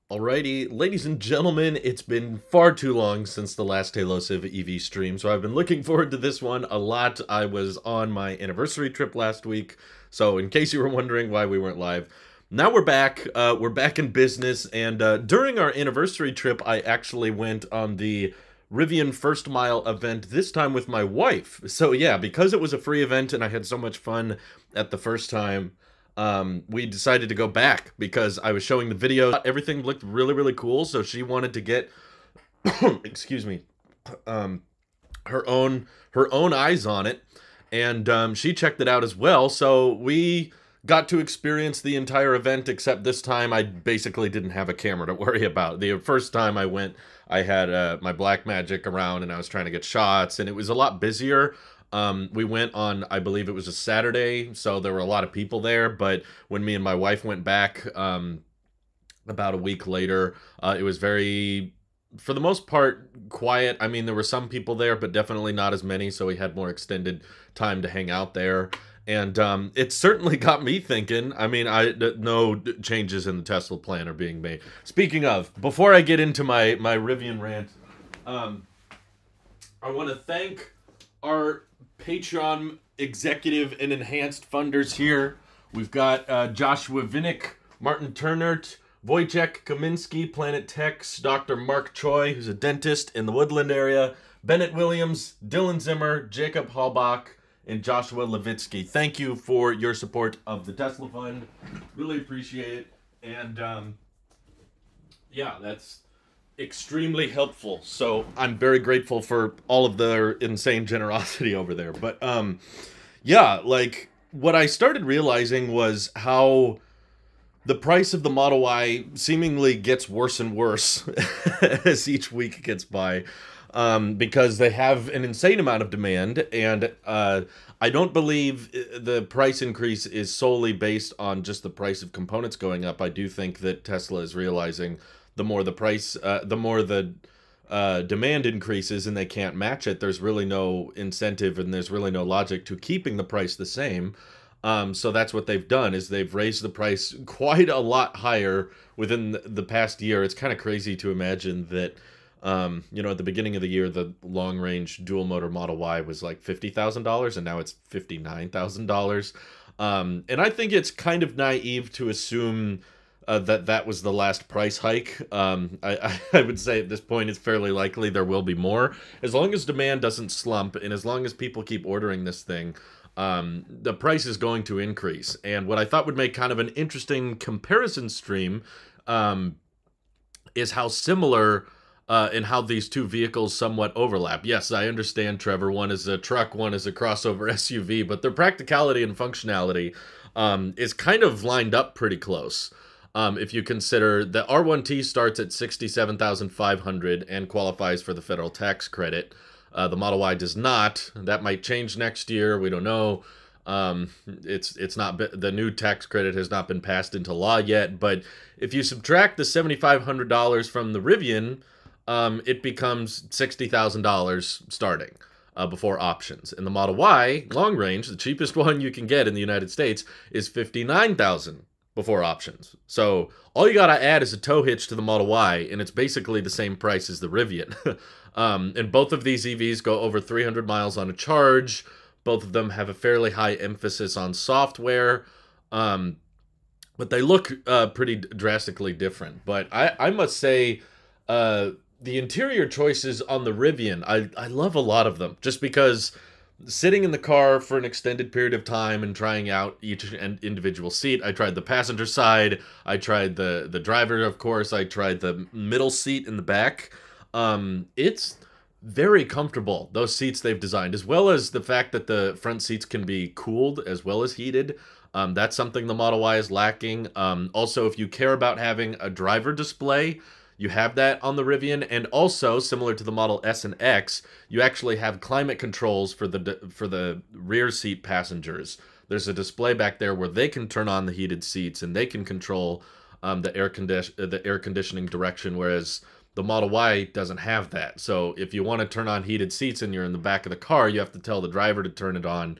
Alrighty, ladies and gentlemen, it's been far too long since the last Halo Civ EV stream, so I've been looking forward to this one a lot. I was on my anniversary trip last week, so in case you were wondering why we weren't live, now we're back. We're back in business, and during our anniversary trip, I actually went on the Rivian First Mile event, this time with my wife. So yeah, because it was a free event and I had so much fun at the first time, we decided to go back because I was showing the video. Everything looked really, really cool, so she wanted to get, excuse me, um, her own eyes on it, and she checked it out as well. So we got to experience the entire event, except this time I basically didn't have a camera to worry about. The first time I went, I had my Blackmagic around and I was trying to get shots, and it was a lot busier. We went on, I believe it was a Saturday, so there were a lot of people there, but when me and my wife went back about a week later, it was very, for the most part, quiet. I mean, there were some people there, but definitely not as many, so we had more extended time to hang out there. And it certainly got me thinking. I mean, no changes in the Tesla plan are being made. Speaking of, before I get into my Rivian rant, I want to thank our Patreon executive and enhanced funders here. We've got Joshua Vinnick, Martin Turnert, Wojciech Kaminski, Planet Techs, Dr. Mark Choi, who's a dentist in the Woodland area, Bennett Williams, Dylan Zimmer, Jacob Halbach, and Joshua Levitsky. Thank you for your support of the Tesla Fund. Really appreciate it. And yeah, that's extremely helpful. So I'm very grateful for all of their insane generosity over there. But yeah, like what I started realizing was how the price of the Model Y seemingly gets worse and worse as each week gets by, because they have an insane amount of demand, and I don't believe the price increase is solely based on just the price of components going up. I do think that Tesla is realizing the more the demand increases and they can't match it, there's really no incentive and there's really no logic to keeping the price the same. So that's what they've done, is they've raised the price quite a lot higher within the past year. It's kind of crazy to imagine that, you know, at the beginning of the year, the long-range dual-motor Model Y was like $50,000, and now it's $59,000. And I think it's kind of naive to assume that was the last price hike. I would say at this point it's fairly likely there will be more. As long as demand doesn't slump, and as long as people keep ordering this thing, the price is going to increase. And what I thought would make kind of an interesting comparison stream is how similar and how these two vehicles somewhat overlap. Yes, I understand, Trevor. One is a truck, one is a crossover SUV, but their practicality and functionality is kind of lined up pretty close. If you consider the R1T starts at $67,500 and qualifies for the federal tax credit. The Model Y does not. That might change next year. We don't know. It's not, the new tax credit has not been passed into law yet. But if you subtract the $7,500 from the Rivian, it becomes $60,000 starting before options. And the Model Y long range, the cheapest one you can get in the United States, is $59,000 before options. So all you gotta add is a tow hitch to the Model Y, and it's basically the same price as the Rivian. And both of these EVs go over 300 miles on a charge. Both of them have a fairly high emphasis on software, but they look pretty drastically different. But I must say, the interior choices on the Rivian, I love a lot of them, just because sitting in the car for an extended period of time and trying out each individual seat. I tried the passenger side. I tried the driver, of course. I tried the middle seat in the back. It's very comfortable, those seats they've designed, as well as the fact that the front seats can be cooled as well as heated. That's something the Model Y is lacking. Also, if you care about having a driver display, you have that on the Rivian, and also, similar to the Model S and X, you actually have climate controls for the rear seat passengers. There's a display back there where they can turn on the heated seats, and they can control the air conditioning direction, whereas the Model Y doesn't have that. So if you want to turn on heated seats and you're in the back of the car, you have to tell the driver to turn it on.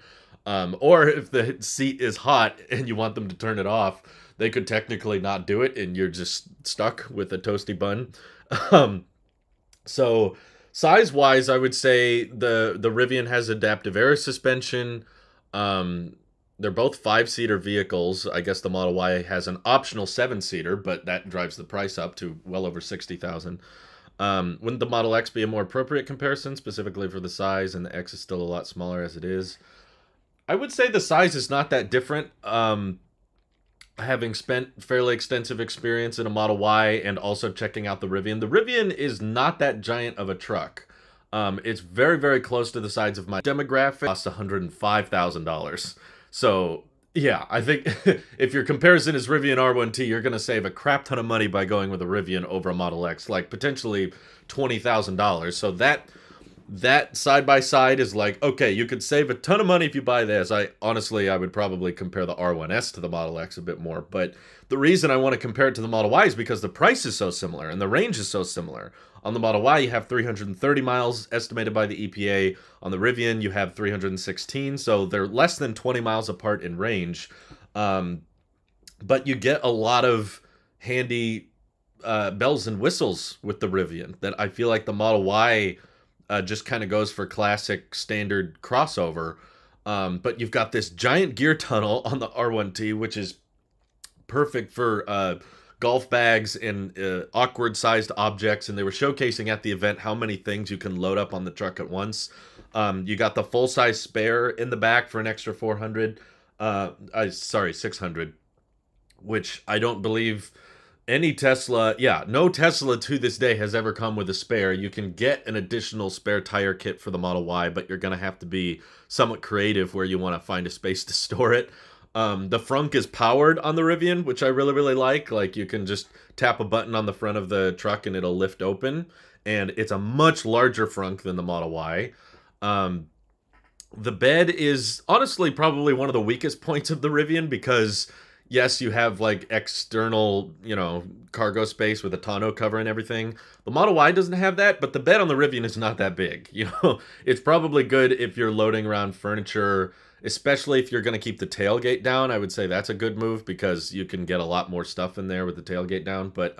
Or if the seat is hot and you want them to turn it off, they could technically not do it, and you're just stuck with a toasty bun. Um, so size-wise, I would say the Rivian has adaptive air suspension. Um, they're both 5-seater vehicles. I guess the Model Y has an optional 7-seater, but that drives the price up to well over 60,000. Wouldn't the Model X be a more appropriate comparison, specifically for the size, and the X is still a lot smaller as it is? I would say the size is not that different. Having spent fairly extensive experience in a Model Y and also checking out the Rivian is not that giant of a truck. It's very, very close to the size of my demographic. It costs $105,000. So, yeah, I think if your comparison is Rivian R1T, you're going to save a crap ton of money by going with a Rivian over a Model X, like potentially $20,000. So that side by side is like, okay, you could save a ton of money if you buy this. I would probably compare the R1S to the Model X a bit more, but the reason I want to compare it to the Model Y is because the price is so similar and the range is so similar. On the Model Y, you have 330 miles estimated by the EPA. On the Rivian, you have 316, so they're less than 20 miles apart in range. But you get a lot of handy bells and whistles with the Rivian that I feel like the Model Y just kind of goes for classic standard crossover. But you've got this giant gear tunnel on the R1T, which is perfect for golf bags and awkward sized objects. And they were showcasing at the event how many things you can load up on the truck at once. You got the full size spare in the back for an extra 400. Sorry, 600, which I don't believe any Tesla, no Tesla to this day has ever come with a spare. You can get an additional spare tire kit for the Model Y, but you're going to have to be somewhat creative where you want to find a space to store it. The frunk is powered on the Rivian, which I really, really like. Like, you can just tap a button on the front of the truck and it'll lift open. And it's a much larger frunk than the Model Y. The bed is honestly probably one of the weakest points of the Rivian because yes, you have like external, cargo space with a tonneau cover and everything. The Model Y doesn't have that, but the bed on the Rivian is not that big. It's probably good if you're loading around furniture, especially if you're going to keep the tailgate down. I would say that's a good move because you can get a lot more stuff in there with the tailgate down. But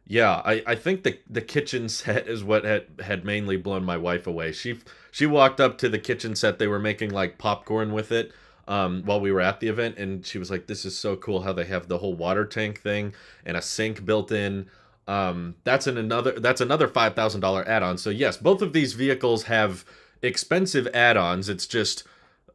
yeah, I think the kitchen set is what had mainly blown my wife away. She walked up to the kitchen set. They were making like popcorn with it while we were at the event, and she was like, this is so cool how they have the whole water tank thing and a sink built in. That's another $5,000 add-on. So yes, both of these vehicles have expensive add-ons. It's just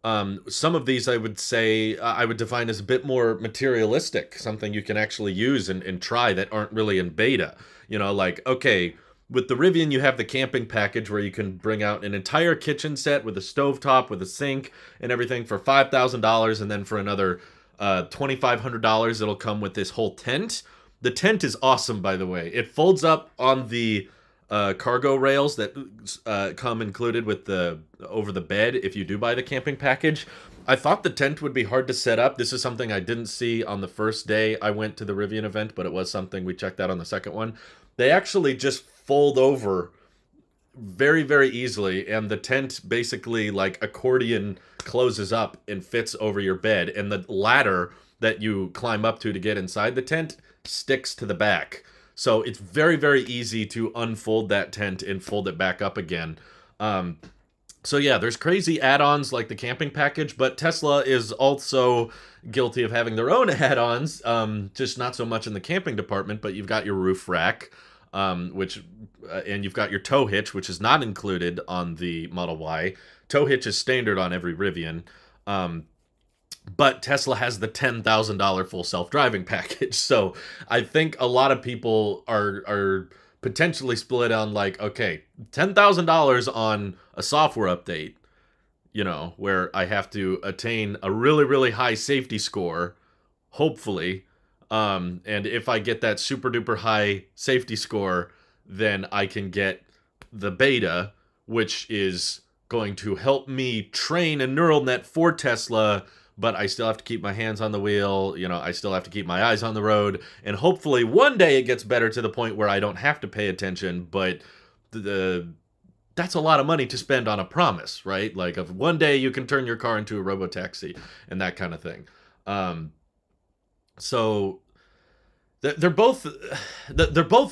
some of these I would say I would define as a bit more materialistic, something you can actually use and try that aren't really in beta. Like, okay, with the Rivian, you have the camping package where you can bring out an entire kitchen set with a stovetop, with a sink and everything for $5,000. And then for another $2,500, it'll come with this whole tent. The tent is awesome, by the way. It folds up on the cargo rails that come included with over the bed if you do buy the camping package. I thought the tent would be hard to set up. This is something I didn't see on the first day I went to the Rivian event, but it was something we checked out on the second one. They actually just fold over very, very easily, and the tent basically like accordion closes up and fits over your bed, and the ladder that you climb up to get inside the tent sticks to the back. So it's very, very easy to unfold that tent and fold it back up again. So yeah, there's crazy add-ons like the camping package, but Tesla is also guilty of having their own add-ons, just not so much in the camping department, but you've got your roof rack, and you've got your tow hitch, which is not included on the Model Y. Tow hitch is standard on every Rivian. But Tesla has the $10,000 full self-driving package. So I think a lot of people are potentially split on like, okay, $10,000 on a software update, where I have to attain a really, really high safety score, hopefully. And if I get that super duper high safety score, then I can get the beta, which is going to help me train a neural net for Tesla, but I still have to keep my hands on the wheel. I still have to keep my eyes on the road. And hopefully one day it gets better to the point where I don't have to pay attention, but the that's a lot of money to spend on a promise, right? Like, of one day you can turn your car into a robotaxi and that kind of thing. So they're both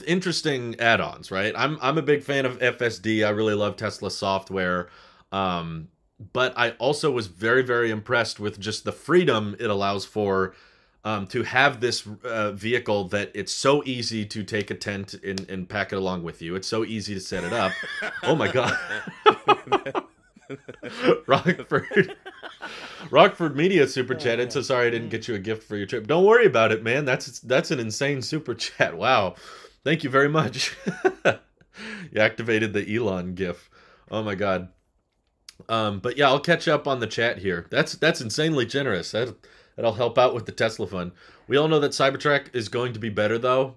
interesting add-ons, right? I'm a big fan of FSD. I really love Tesla software. But I also was very, very impressed with just the freedom it allows for, to have this vehicle that it's so easy to take a tent and pack it along with you. It's so easy to set it up. Oh my God. Rockford Media super chatted. So sorry I didn't get you a gift for your trip. Don't worry about it, man. That's an insane super chat. Wow. Thank you very much. You activated the Elon gif. Oh my God. But yeah, I'll catch up on the chat here. That's insanely generous. That'll help out with the Tesla fund. We all know that Cybertruck is going to be better, though.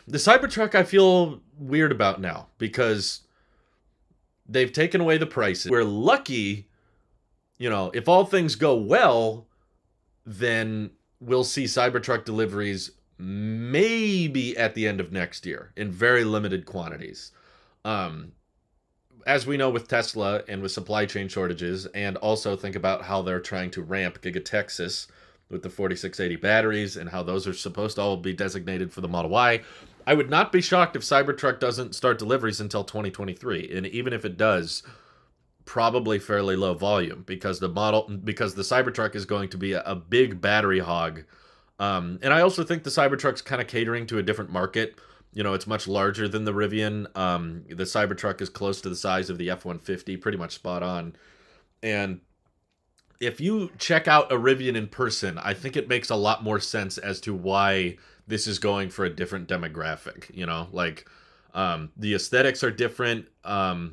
The Cybertruck I feel weird about now because they've taken away the prices. We're lucky, you know, if all things go well, then we'll see Cybertruck deliveries maybe at the end of next year in very limited quantities. As we know with Tesla and with supply chain shortages, and also think about how they're trying to ramp Giga Texas with the 4680 batteries and how those are supposed to all be designated for the Model Y. I would not be shocked if Cybertruck doesn't start deliveries until 2023. And even if it does, probably fairly low volume because the Cybertruck is going to be a big battery hog. And I also think the Cybertruck's kind of catering to a different market. You know, it's much larger than the Rivian. The Cybertruck is close to the size of the F-150, pretty much spot on. And if you check out a Rivian in person, I think it makes a lot more sense as to why this is going for a different demographic. You know, like the aesthetics are different. A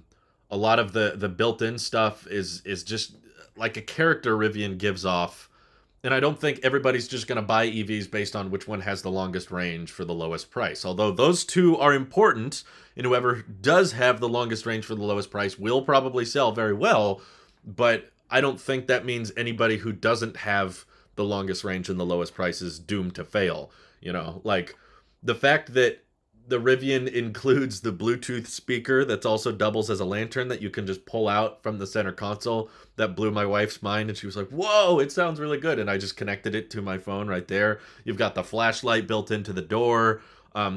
lot of the built-in stuff is just like a character Rivian gives off. And I don't think everybody's just going to buy EVs based on which one has the longest range for the lowest price. Although those two are important, and whoever does have the longest range for the lowest price will probably sell very well. But I don't think that means anybody who doesn't have the longest range and the lowest price is doomed to fail. You know, like the fact that the Rivian includes the Bluetooth speaker that's also doubles as a lantern that you can just pull out from the center console. That blew my wife's mind, and she was like, whoa, it sounds really good. And I just connected it to my phone right there. You've got the flashlight built into the door.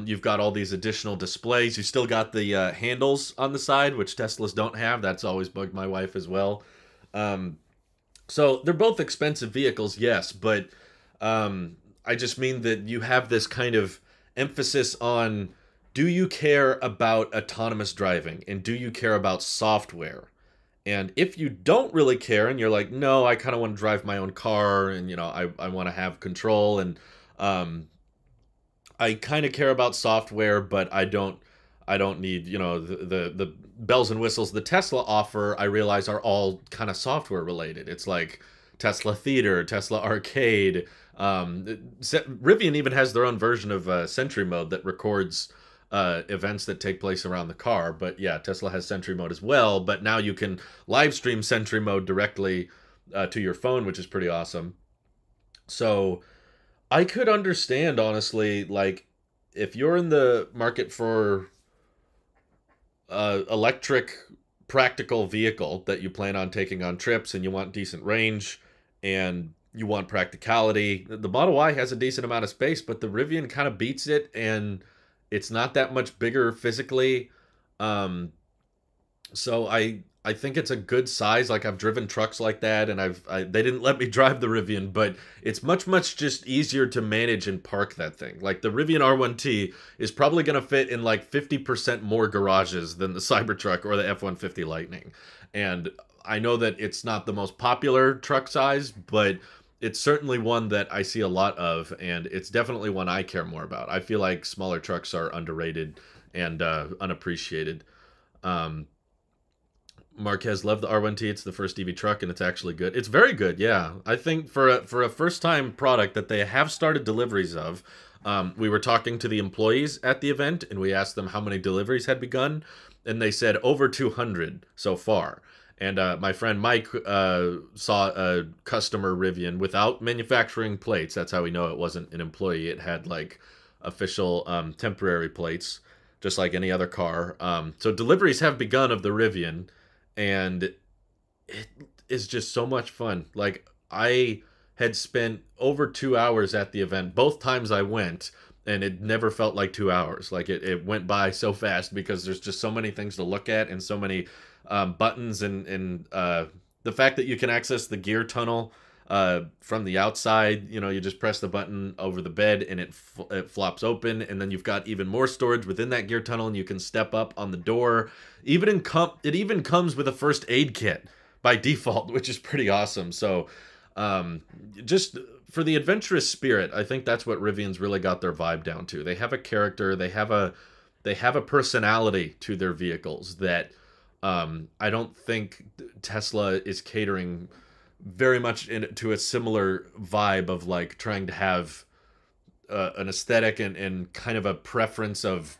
You've got all these additional displays. You still got the handles on the side, which Teslas don't have. That's always bugged my wife as well. So they're both expensive vehicles, yes, but I just mean that you have this kind of emphasis on, do you care about autonomous driving and do you care about software? And if you don't really care and you're like, no, I kind of want to drive my own car and, you know, I want to have control and I kind of care about software, but I don't need, you know, the bells and whistles the Tesla offer, I realize are all kind of software related. It's like Tesla Theater, Tesla Arcade. Rivian even has their own version of Sentry Mode that records events that take place around the car. But yeah, Tesla has Sentry Mode as well. But now you can live stream Sentry Mode directly to your phone, which is pretty awesome. So I could understand, honestly, like if you're in the market for electric practical vehicle that you plan on taking on trips and you want decent range and you want practicality, the Model Y has a decent amount of space, but the Rivian kind of beats it, and it's not that much bigger physically. So I think it's a good size. Like, I've driven trucks like that, and they didn't let me drive the Rivian, but it's much just easier to manage and park that thing. Like, the Rivian R1T is probably going to fit in like 50% more garages than the Cybertruck or the F-150 Lightning. And I know that it's not the most popular truck size, but it's certainly one that I see a lot of, and it's definitely one I care more about. I feel like smaller trucks are underrated and unappreciated. Marquez loved the R1T. It's the first EV truck, and it's actually good. It's very good, yeah. I think for a first-time product that they have started deliveries of, we were talking to the employees at the event, and we asked them how many deliveries had begun, and they said over 200 so far. And my friend Mike saw a customer Rivian without manufacturing plates. That's how we know it wasn't an employee. It had like official temporary plates. just like any other car. So deliveries have begun of the Rivian, and it is just so much fun. Like, I had spent over 2 hours at the event both times I went, and it never felt like 2 hours. Like, it went by so fast because there's just so many things to look at and so many buttons, and the fact that you can access the gear tunnel from the outside. You know, you just press the button over the bed and it flops open, and then you've got even more storage within that gear tunnel, and you can step up on the door. It even comes with a first aid kit by default, which is pretty awesome. So just for the adventurous spirit, I think that's what Rivian's really got their vibe down to. They have a character, they have a personality to their vehicles that I don't think Tesla is catering very much to a similar vibe of, like, trying to have an aesthetic and kind of a preference of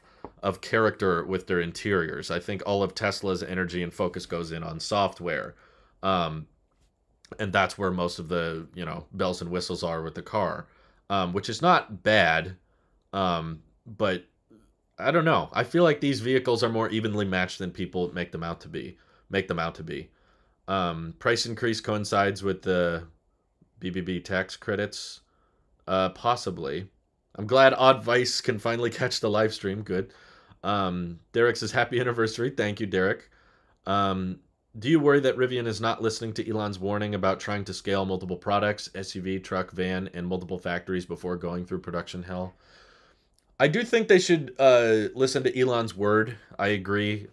character with their interiors. I think all of Tesla's energy and focus goes in on software. And that's where most of the, bells and whistles are with the car, which is not bad. But I don't know. I feel like these vehicles are more evenly matched than people make them out to be. Price increase coincides with the BBB tax credits, possibly. I'm glad Odd Vice can finally catch the live stream. Good. Derek says happy anniversary. Thank you, Derek. Do you worry that Rivian is not listening to Elon's warning about trying to scale multiple products, SUV, truck, van, and multiple factories before going through production hell? I do think they should listen to Elon's word. I agree.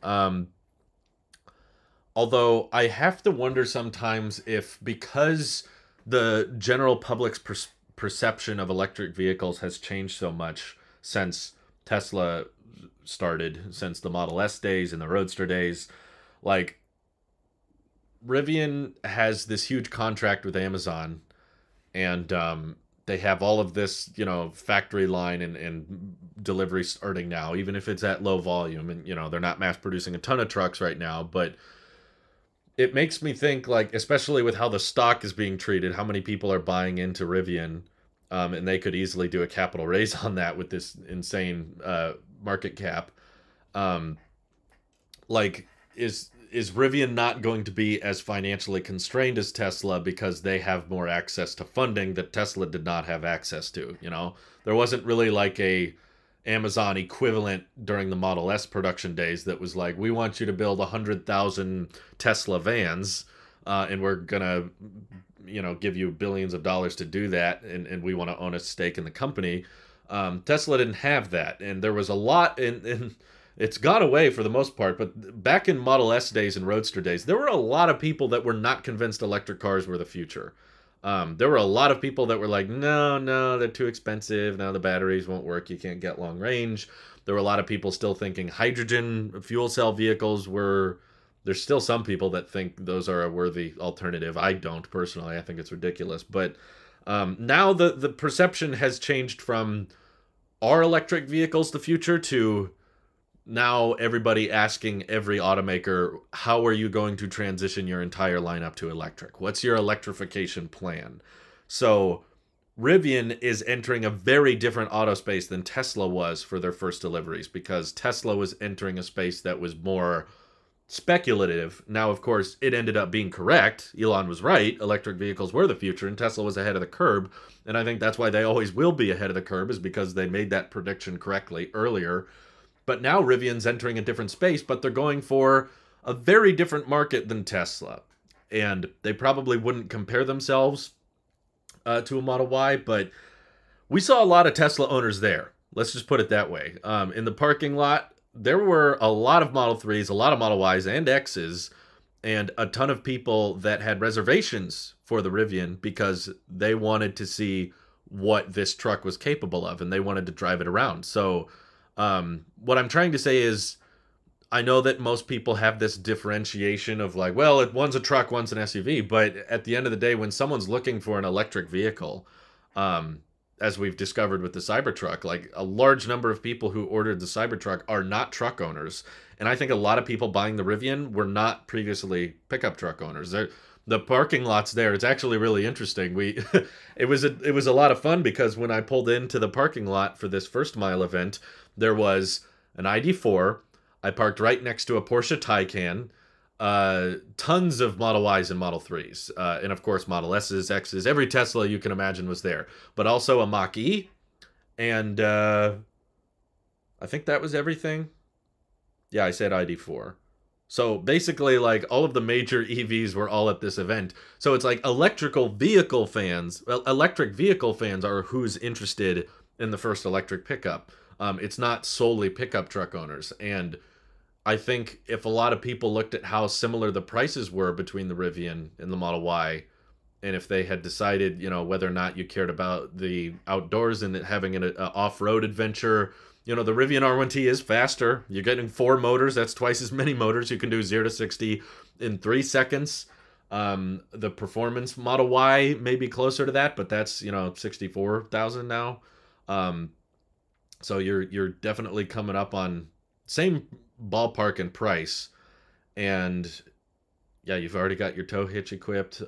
Although I have to wonder sometimes if, because the general public's perception of electric vehicles has changed so much since Tesla started, since the Model S days and the Roadster days, like, Rivian has this huge contract with Amazon, and they have all of this, factory line and delivery starting now, even if it's at low volume. And, they're not mass producing a ton of trucks right now, but it makes me think, like, especially with how the stock is being treated, how many people are buying into Rivian, and they could easily do a capital raise on that with this insane market cap. Is Rivian not going to be as financially constrained as Tesla because they have more access to funding that Tesla did not have access to? There wasn't really like a Amazon equivalent during the Model S production days that was like, we want you to build 100,000 Tesla vans, and we're gonna, give you billions of dollars to do that, and we want to own a stake in the company. Tesla didn't have that, and there was a lot in it's gone away for the most part, but back in Model S days and Roadster days, there were a lot of people that were not convinced electric cars were the future. There were a lot of people that were like, no, they're too expensive. No, the batteries won't work. You can't get long range. There were a lot of people still thinking hydrogen fuel cell vehicles were... There's still some people that think those are a worthy alternative. I don't, personally. I think it's ridiculous. But now the perception has changed from, are electric vehicles the future, to now everybody asking every automaker, how are you going to transition your entire lineup to electric? What's your electrification plan? So Rivian is entering a very different auto space than Tesla was for their first deliveries, because Tesla was entering a space that was more speculative. Now, of course, it ended up being correct. Elon was right. Electric vehicles were the future, and Tesla was ahead of the curve. And I think that's why they always will be ahead of the curve, is because they made that prediction correctly earlier. But now Rivian's entering a different space, but they're going for a very different market than Tesla. And they probably wouldn't compare themselves to a Model Y, but we saw a lot of Tesla owners there. Let's just put it that way. In the parking lot, there were a lot of Model 3s, a lot of Model Ys and Xs, and a ton of people that had reservations for the Rivian because they wanted to see what this truck was capable of, and they wanted to drive it around. So what I'm trying to say is, I know that most people have this differentiation of like, well, one's a truck, one's an SUV, but at the end of the day, when someone's looking for an electric vehicle, as we've discovered with the Cybertruck, like, a large number of people who ordered the Cybertruck are not truck owners. And I think a lot of people buying the Rivian were not previously pickup truck owners. The parking lot's there. It's actually really interesting. It was a lot of fun, because when I pulled into the parking lot for this first mile event, there was an ID.4. I parked right next to a Porsche Taycan, tons of Model Ys and Model 3s, and of course Model S's, X's, every Tesla you can imagine was there, but also a Mach-E, and I think that was everything. Yeah, I said ID.4. So basically, like, all of the major EVs were all at this event. So it's like electric vehicle fans are who's interested in the first electric pickup. It's not solely pickup truck owners. And I think if a lot of people looked at how similar the prices were between the Rivian and the Model Y, and if they had decided, you know, whether or not you cared about the outdoors and having an off-road adventure, you know, the Rivian R1T is faster. You're getting 4 motors. That's twice as many motors. You can do 0 to 60 in 3 seconds. The performance Model Y may be closer to that, but that's, you know, 64,000 now. So you're definitely coming up on same ballpark and price. And yeah, you've already got your tow hitch equipped.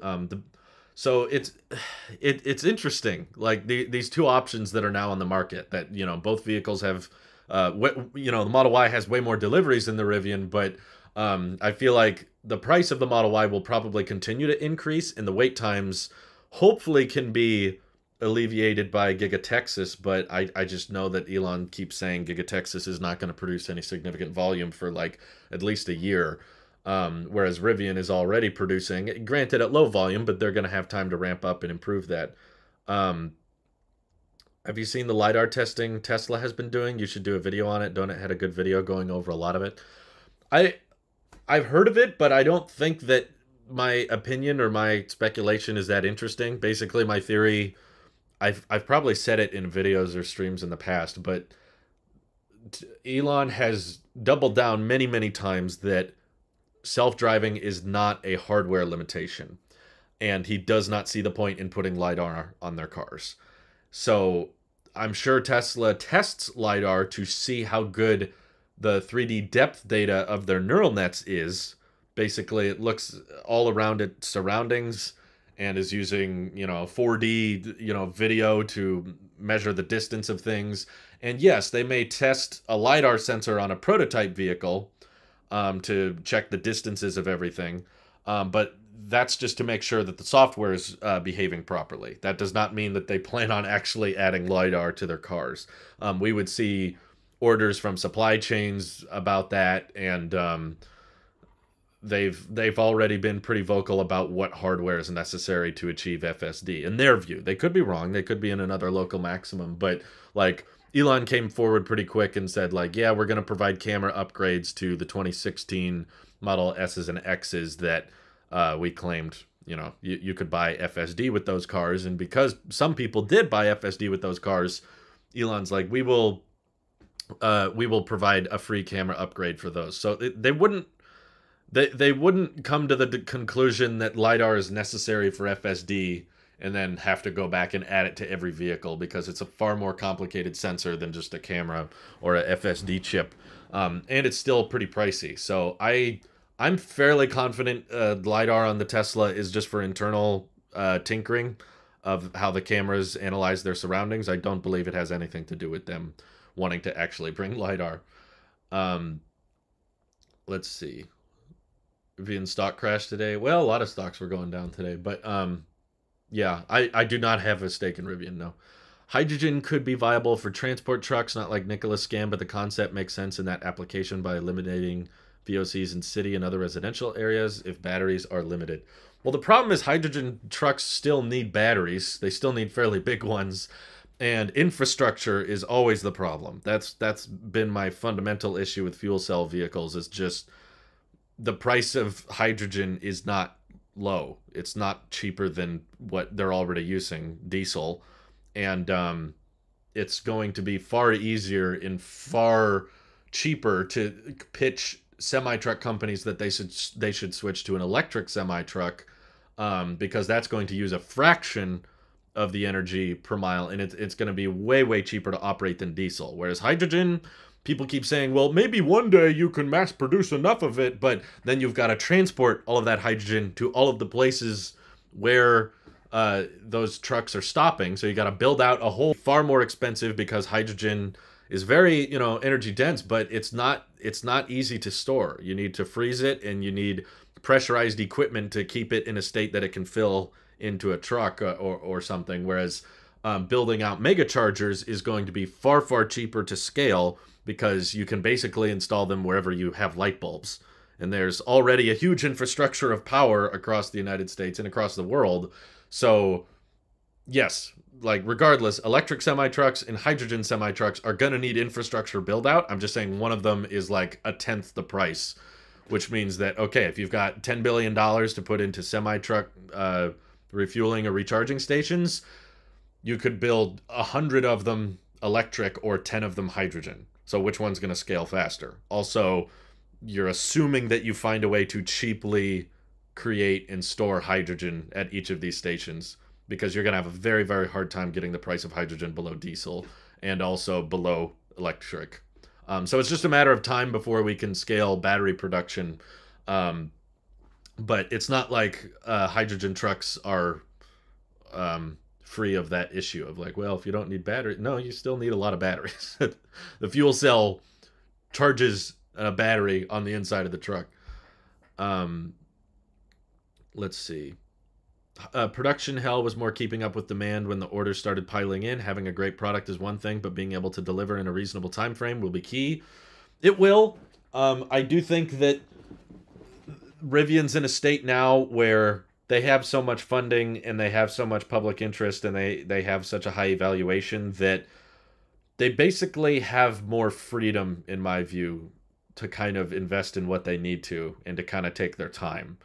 So it's interesting, like these two options that are now on the market, that, you know, both vehicles have, you know, the Model Y has way more deliveries than the Rivian, but I feel like the price of the Model Y will probably continue to increase, and the wait times hopefully can be alleviated by Giga Texas, but I just know that Elon keeps saying Giga Texas is not going to produce any significant volume for like at least a year. Whereas Rivian is already producing, granted at low volume, but they're going to have time to ramp up and improve that. Have you seen the LiDAR testing Tesla has been doing? You should do a video on it. Donut had a good video going over a lot of it. I've heard of it, but I don't think that my opinion or my speculation is that interesting. Basically, my theory, I've probably said it in videos or streams in the past, but Elon has doubled down many, many times that self-driving is not a hardware limitation, and he does not see the point in putting LiDAR on their cars. So I'm sure Tesla tests LiDAR to see how good the 3D depth data of their neural nets is. Basically, it looks all around its surroundings and is using, you know, 4D, you know, video to measure the distance of things. And yes, they may test a LiDAR sensor on a prototype vehicle to check the distances of everything. But that's just to make sure that the software is behaving properly. That does not mean that they plan on actually adding LiDAR to their cars. We would see orders from supply chains about that, and they've already been pretty vocal about what hardware is necessary to achieve FSD. In their view, they could be wrong. They could be in another local maximum, but like, Elon came forward pretty quick and said, like, yeah, we're going to provide camera upgrades to the 2016 Model S's and X's that we claimed, you know, you could buy FSD with those cars. And because some people did buy FSD with those cars, Elon's like, we will provide a free camera upgrade for those. So they wouldn't come to the conclusion that LiDAR is necessary for FSD and then have to go back and add it to every vehicle, because it's a far more complicated sensor than just a camera or a FSD chip. And it's still pretty pricey. So I'm fairly confident LiDAR on the Tesla is just for internal tinkering of how the cameras analyze their surroundings. I don't believe it has anything to do with them wanting to actually bring LiDAR. Let's see. Rivian stock crash today. Well, a lot of stocks were going down today, but yeah, I do not have a stake in Rivian, no. Hydrogen could be viable for transport trucks, not like Nicola's scam, but the concept makes sense in that application by eliminating VOCs in city and other residential areas if batteries are limited. Well, the problem is hydrogen trucks still need batteries. They still need fairly big ones, and infrastructure is always the problem. That's been my fundamental issue with fuel cell vehicles, is just the price of hydrogen is not low. It's not cheaper than what they're already using, diesel, and it's going to be far easier and far cheaper to pitch semi-truck companies that they should switch to an electric semi-truck, because that's going to use a fraction of the energy per mile, and it's going to be way cheaper to operate than diesel. Whereas hydrogen, people keep saying, well, maybe one day you can mass produce enough of it, but then you've got to transport all of that hydrogen to all of the places where those trucks are stopping. So you got to build out a whole, far more expensive, because hydrogen is very, energy dense, but it's not easy to store. You need to freeze it, and you need pressurized equipment to keep it in a state that it can fill into a truck, or something. Whereas building out mega chargers is going to be far, far cheaper to scale, because you can basically install them wherever you have light bulbs. And there's already a huge infrastructure of power across the United States and across the world. So, yes, like, regardless, electric semi-trucks and hydrogen semi-trucks are going to need infrastructure build-out. I'm just saying one of them is like a tenth the price, which means that, okay, if you've got $10 billion to put into semi-truck refueling or recharging stations, you could build 100 of them electric or 10 of them hydrogen. So which one's going to scale faster? Also, you're assuming that you find a way to cheaply create and store hydrogen at each of these stations, because you're going to have a very, very hard time getting the price of hydrogen below diesel and also below electric. So it's just a matter of time before we can scale battery production. But it's not like hydrogen trucks are free of that issue of like, well, if you don't need battery, no, you still need a lot of batteries. The fuel cell charges a battery on the inside of the truck. Let's see. Production hell was more keeping up with demand when the orders started piling in. Having a great product is one thing, but being able to deliver in a reasonable time frame will be key. It will. I do think that Rivian's in a state now where they have so much funding and they have so much public interest, and they have such a high evaluation that they basically have more freedom, in my view, to kind of invest in what they need to and to kind of take their time.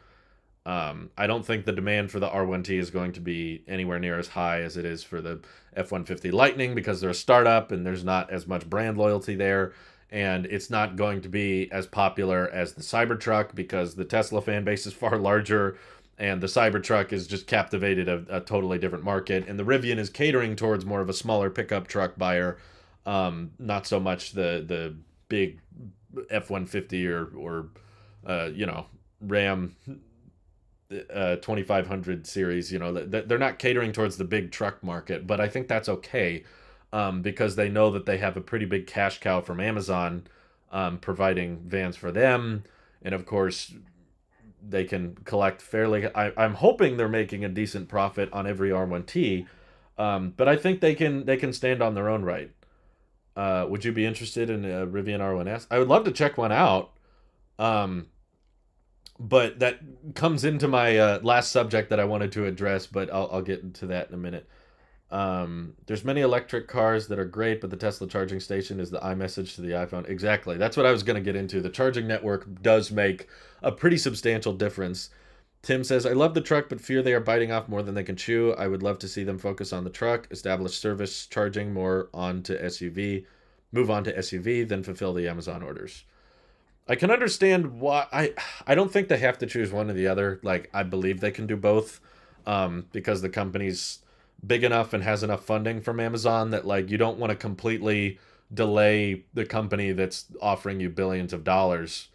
I don't think the demand for the R1T is going to be anywhere near as high as it is for the F-150 Lightning, because they're a startup and there's not as much brand loyalty there. And it's not going to be as popular as the Cybertruck, because the Tesla fan base is far larger, and the Cybertruck is just captivated a totally different market. And the Rivian is catering towards more of a smaller pickup truck buyer, not so much the big F-150 or Ram 2500 series. They're not catering towards the big truck market, but I think that's okay, because they know that they have a pretty big cash cow from Amazon providing vans for them, and of course they can collect fairly. I'm hoping they're making a decent profit on every R1T, but I think they can stand on their own right. Would you be interested in a Rivian R1S? I would love to check one out. But that comes into my last subject that I wanted to address, but I'll get into that in a minute. There's many electric cars that are great, but the Tesla charging station is the iMessage to the iPhone. Exactly. That's what I was going to get into. The charging network does make a pretty substantial difference. Tim says, I love the truck, but fear they are biting off more than they can chew. I would love to see them focus on the truck, establish service charging more onto SUV, move on to SUV, then fulfill the Amazon orders. I can understand why. I don't think they have to choose one or the other. Like, I believe they can do both, because the company's big enough and has enough funding from Amazon that, like, you don't want to completely delay the company that's offering you billions of dollars.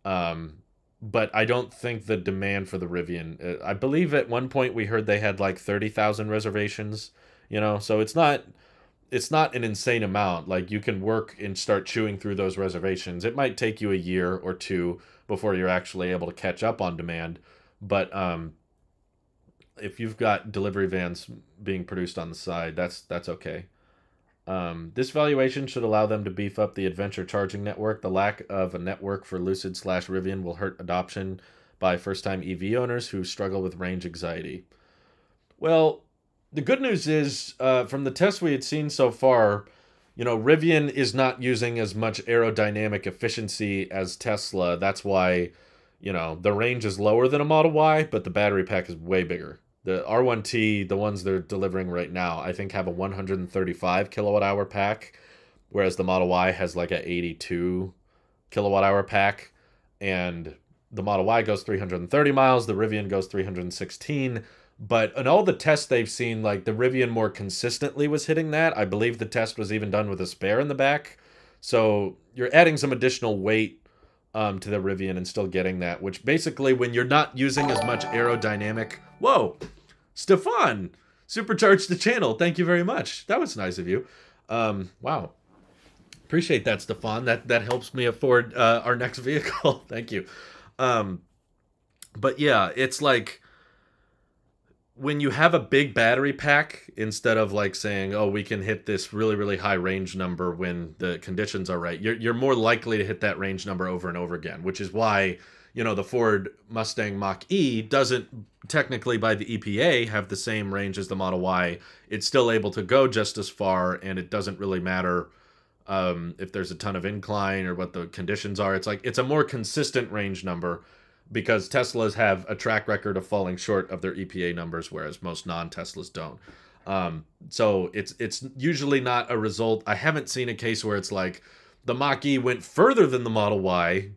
But I don't think the demand for the Rivian, I believe at one point we heard they had like 30,000 reservations, so it's not an insane amount. Like, you can work and start chewing through those reservations. It might take you a year or two before you're actually able to catch up on demand. But if you've got delivery vans being produced on the side, that's okay. This valuation should allow them to beef up the adventure charging network. The lack of a network for Lucid/Rivian will hurt adoption by first-time EV owners who struggle with range anxiety. Well, the good news is, from the tests we had seen so far, Rivian is not using as much aerodynamic efficiency as Tesla. That's why, the range is lower than a Model Y, but the battery pack is way bigger. The R1T, the ones they're delivering right now, I think have a 135 kilowatt hour pack, whereas the Model Y has like a 82 kilowatt hour pack, and the Model Y goes 330 miles, the Rivian goes 316. But in all the tests they've seen, like, the Rivian more consistently was hitting that. I believe the test was even done with a spare in the back. So you're adding some additional weight to the Rivian and still getting that, which basically, when you're not using as much aerodynamic... Whoa! Stefan! Supercharged the channel. Thank you very much. That was nice of you. Wow. Appreciate that, Stefan. That helps me afford our next vehicle. Thank you. Um, but yeah, it's like when you have a big battery pack, instead of like saying, "Oh, we can hit this really really high range number when the conditions are right," you're more likely to hit that range number over and over again. Which is why the Ford Mustang Mach E doesn't technically by the EPA have the same range as the Model Y. It's still able to go just as far, and it doesn't really matter if there's a ton of incline or what the conditions are. It's like it's a more consistent range number because Teslas have a track record of falling short of their EPA numbers, whereas most non-Teslas don't. So it's usually not a result. I haven't seen a case where it's like the Mach E went further than the Model Y,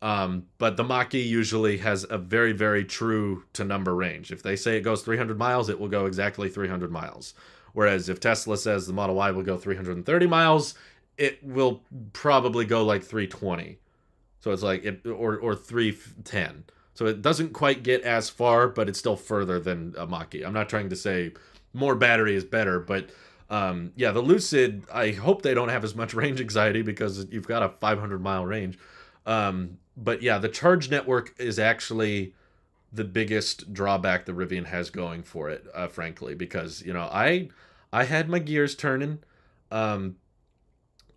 but the Mach E usually has a very, very true to number range. If they say it goes 300 miles, it will go exactly 300 miles. Whereas if Tesla says the Model Y will go 330 miles, it will probably go like 320. So it's like or 310. So it doesn't quite get as far, but it's still further than a Mach E. I'm not trying to say more battery is better, but yeah, the Lucid, I hope they don't have as much range anxiety because you've got a 500-mile range. But yeah, the charge network is actually the biggest drawback the Rivian has going for it, frankly, because I had my gears turning.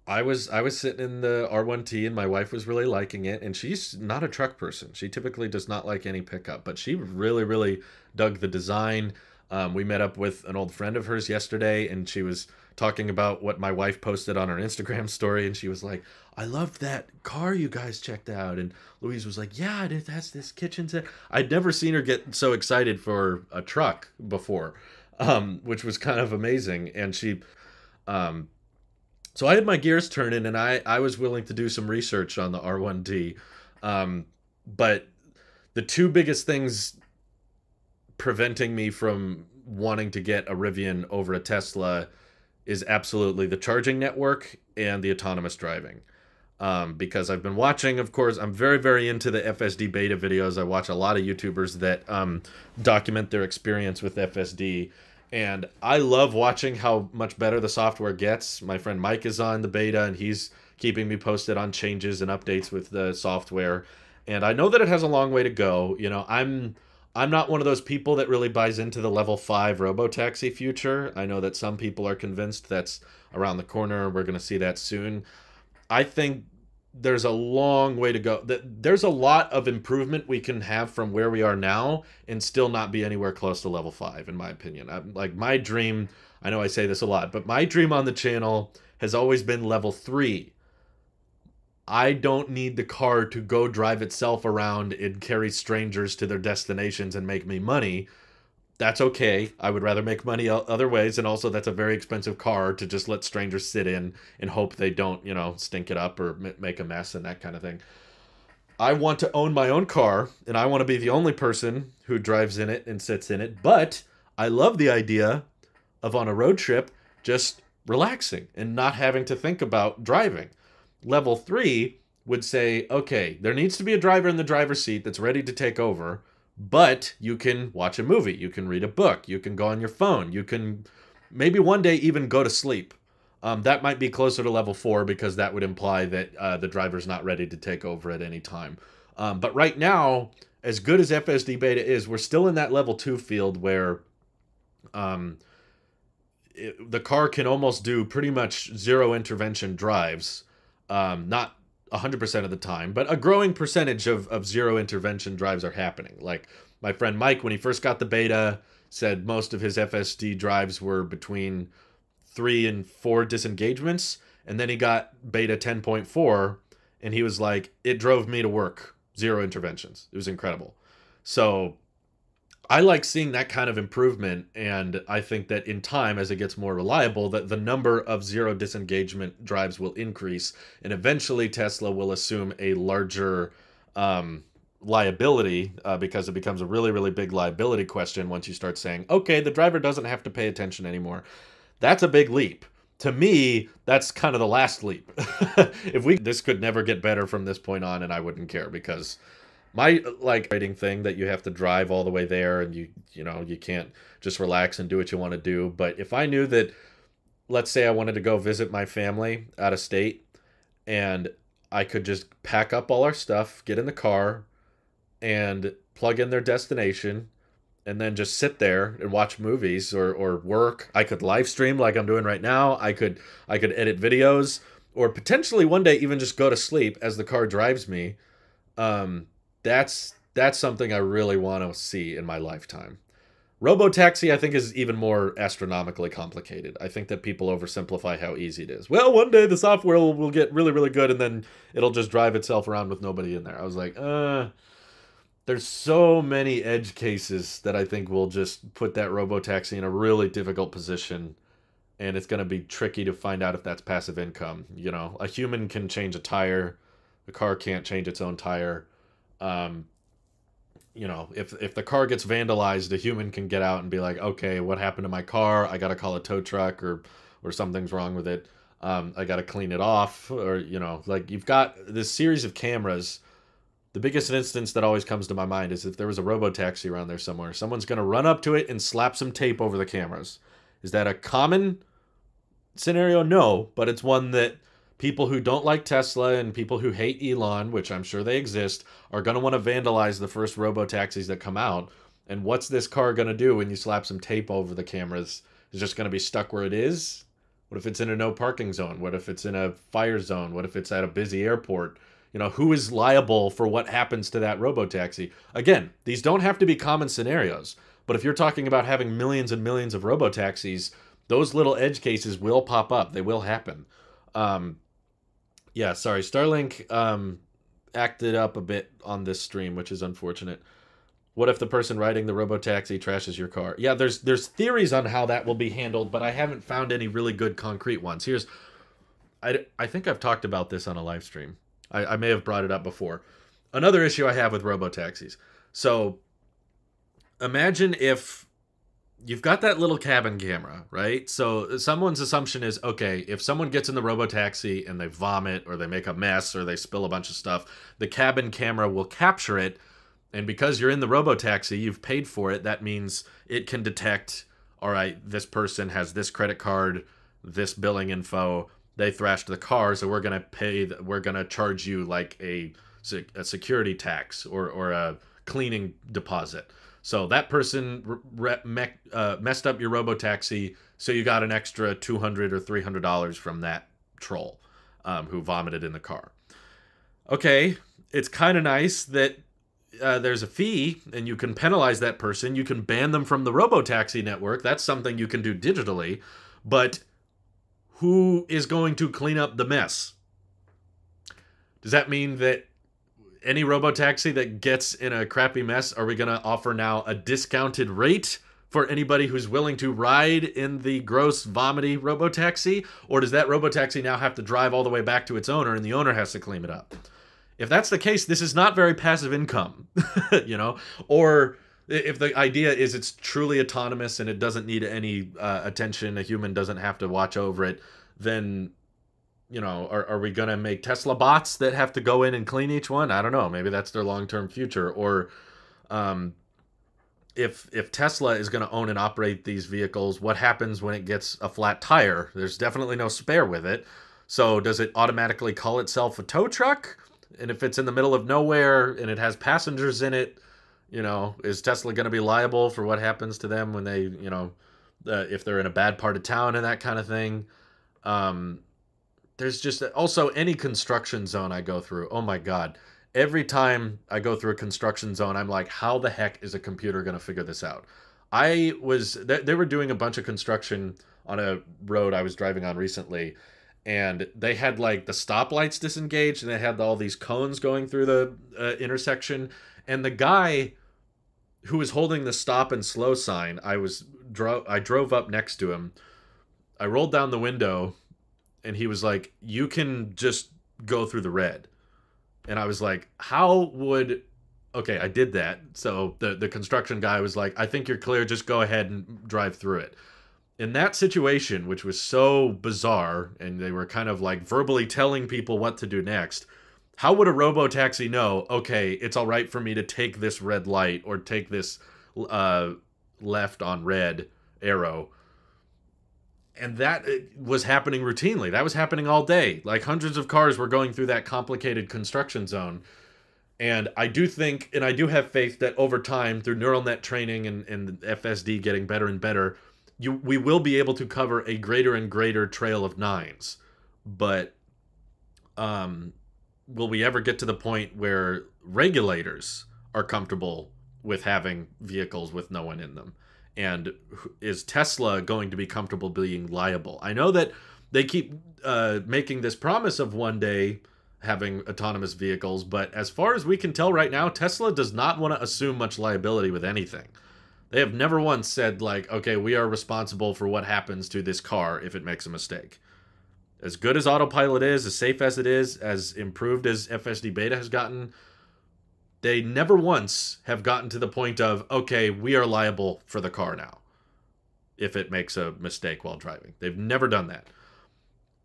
I was sitting in the R1T and my wife was really liking it, and she's not a truck person. She typically does not like any pickup, but she really really dug the design. We met up with an old friend of hers yesterday, and she was talking about what my wife posted on her Instagram story, and she was like, "I loved that car you guys checked out." And Louise was like, "Yeah, it has this kitchen set." I'd never seen her get so excited for a truck before, which was kind of amazing. And um, so I had my gears turning, and I was willing to do some research on the R1T. But the two biggest things preventing me from wanting to get a Rivian over a Tesla is absolutely the charging network and the autonomous driving. Because I've been watching, of course, I'm very, very into the FSD beta videos. I watch a lot of YouTubers that document their experience with FSD. And I love watching how much better the software gets. My friend Mike is on the beta, and he's keeping me posted on changes and updates with the software. And I know that it has a long way to go. I'm not one of those people that really buys into the level 5 robotaxi future. I know that some people are convinced that's around the corner. We're going to see that soon. I think there's a long way to go. There's a lot of improvement we can have from where we are now and still not be anywhere close to level 5, in my opinion. Like my dream, I know I say this a lot, but my dream on the channel has always been level 3. I don't need the car to go drive itself around and carry strangers to their destinations and make me money. That's okay. I would rather make money other ways, and also that's a very expensive car to just let strangers sit in and hope they don't, stink it up or make a mess and that kind of thing. I want to own my own car, and I want to be the only person who drives in it and sits in it, but I love the idea of on a road trip just relaxing and not having to think about driving. Level 3 would say, okay, there needs to be a driver in the driver's seat that's ready to take over, but you can watch a movie, you can read a book, you can go on your phone, you can maybe one day even go to sleep. That might be closer to level 4 because that would imply that the driver's not ready to take over at any time. But right now, as good as FSD Beta is, we're still in that level 2 field where the car can almost do pretty much zero intervention drives. Not 100% of the time, but a growing percentage of zero intervention drives are happening. Like my friend Mike, when he first got the beta, said most of his FSD drives were between 3 and 4 disengagements, and then he got beta 10.4, and he was like, it drove me to work, 0 interventions. It was incredible. So I like seeing that kind of improvement, and I think that in time, as it gets more reliable, that the number of 0 disengagement drives will increase, and eventually Tesla will assume a larger liability because it becomes a really, really big liability question once you start saying, okay, the driver doesn't have to pay attention anymore. That's a big leap. To me, that's kind of the last leap. This could never get better from this point on, and I wouldn't care because my rating thing that you have to drive all the way there and you can't just relax and do what you want to do. But if I knew that let's say I wanted to go visit my family out of state, and I could just pack up all our stuff, get in the car, and plug in their destination, and then just sit there and watch movies or work. I could live stream like I'm doing right now. I could edit videos, or potentially one day even just go to sleep as the car drives me. That's something I really want to see in my lifetime. Robotaxi, I think, is even more astronomically complicated. I think that people oversimplify how easy it is. Well, one day the software will get really, really good, and then it'll just drive itself around with nobody in there. I was like, there's so many edge cases that I think will just put that robotaxi in a really difficult position, and it's going to be tricky to find out if that's passive income. You know, a human can change a tire, a car can't change its own tire. Um, you know, if the car gets vandalized, a human can get out and be like, okay, what happened to my car? I got to call a tow truck, or something's wrong with it. I got to clean it off, or, you know, like, you've got this series of cameras. The biggest instance that always comes to my mind is if there was a robotaxi around there somewhere, someone's going to run up to it and slap some tape over the cameras. Is that a common scenario? No, but it's one that people who don't like Tesla and people who hate Elon, which I'm sure they exist, are going to want to vandalize the first robotaxis that come out. And what's this car going to do when you slap some tape over the cameras? Is it just going to be stuck where it is? What if it's in a no parking zone? What if it's in a fire zone? What if it's at a busy airport? You know, who is liable for what happens to that robotaxi? Again, these don't have to be common scenarios, but if you're talking about having millions and millions of robotaxis, those little edge cases will pop up. They will happen. Yeah, sorry. Starlink acted up a bit on this stream, which is unfortunate. What if the person riding the robotaxi trashes your car? Yeah, there's theories on how that will be handled, but I haven't found any really good concrete ones. I think I've talked about this on a live stream. I may have brought it up before. Another issue I have with robotaxis. So imagine if you've got that little cabin camera, right? So someone's assumption is, okay, if someone gets in the robotaxi and they vomit or they make a mess or they spill a bunch of stuff, the cabin camera will capture it. And because you're in the robotaxi, you've paid for it. That means it can detect, all right, this person has this credit card, this billing info. They thrashed the car, so we're gonna charge you like a security tax or a cleaning deposit. So that person messed up your robotaxi, so you got an extra $200 or $300 from that troll who vomited in the car. Okay, it's kind of nice that there's a fee, and you can penalize that person. You can ban them from the robotaxi network. That's something you can do digitally, but who is going to clean up the mess? Does that mean that any robotaxi that gets in a crappy mess, are we going to offer now a discounted rate for anybody who's willing to ride in the gross, vomity robotaxi? Or does that robotaxi now have to drive all the way back to its owner and the owner has to clean it up? If that's the case, this is not very passive income, you know? Or if the idea is it's truly autonomous and it doesn't need any attention, a human doesn't have to watch over it, then, you know, are we going to make Tesla bots that have to go in and clean each one? I don't know. Maybe that's their long-term future. Or if Tesla is going to own and operate these vehicles, what happens when it gets a flat tire? There's definitely no spare with it. So does it automatically call itself a tow truck? And if it's in the middle of nowhere and it has passengers in it, you know, is Tesla going to be liable for what happens to them when they, you know, if they're in a bad part of town and that kind of thing? There's just also any construction zone I go through. Oh my God. Every time I go through a construction zone, I'm like, how the heck is a computer going to figure this out? They were doing a bunch of construction on a road I was driving on recently, and they had like the stoplights disengaged and they had all these cones going through the intersection. And the guy who was holding the stop and slow sign, I drove up next to him. I rolled down the window and he was like, you can just go through the red. And I was like, okay, I did that. So the construction guy was like, I think you're clear, just go ahead and drive through it. In that situation, which was so bizarre, and they were kind of like verbally telling people what to do next, how would a robotaxi know, okay, it's all right for me to take this red light or take this left on red arrow? And that was happening routinely. That was happening all day. Like hundreds of cars were going through that complicated construction zone. And I do think, and I do have faith that over time, through neural net training and FSD getting better and better, we will be able to cover a greater and greater trail of nines. But will we ever get to the point where regulators are comfortable with having vehicles with no one in them? And is Tesla going to be comfortable being liable? I know that they keep making this promise of one day having autonomous vehicles, but as far as we can tell right now, Tesla does not want to assume much liability with anything. They have never once said, like, okay, we are responsible for what happens to this car if it makes a mistake. As good as autopilot is, as safe as it is, as improved as FSD beta has gotten, they never once have gotten to the point of, okay, we are liable for the car now if it makes a mistake while driving. They've never done that.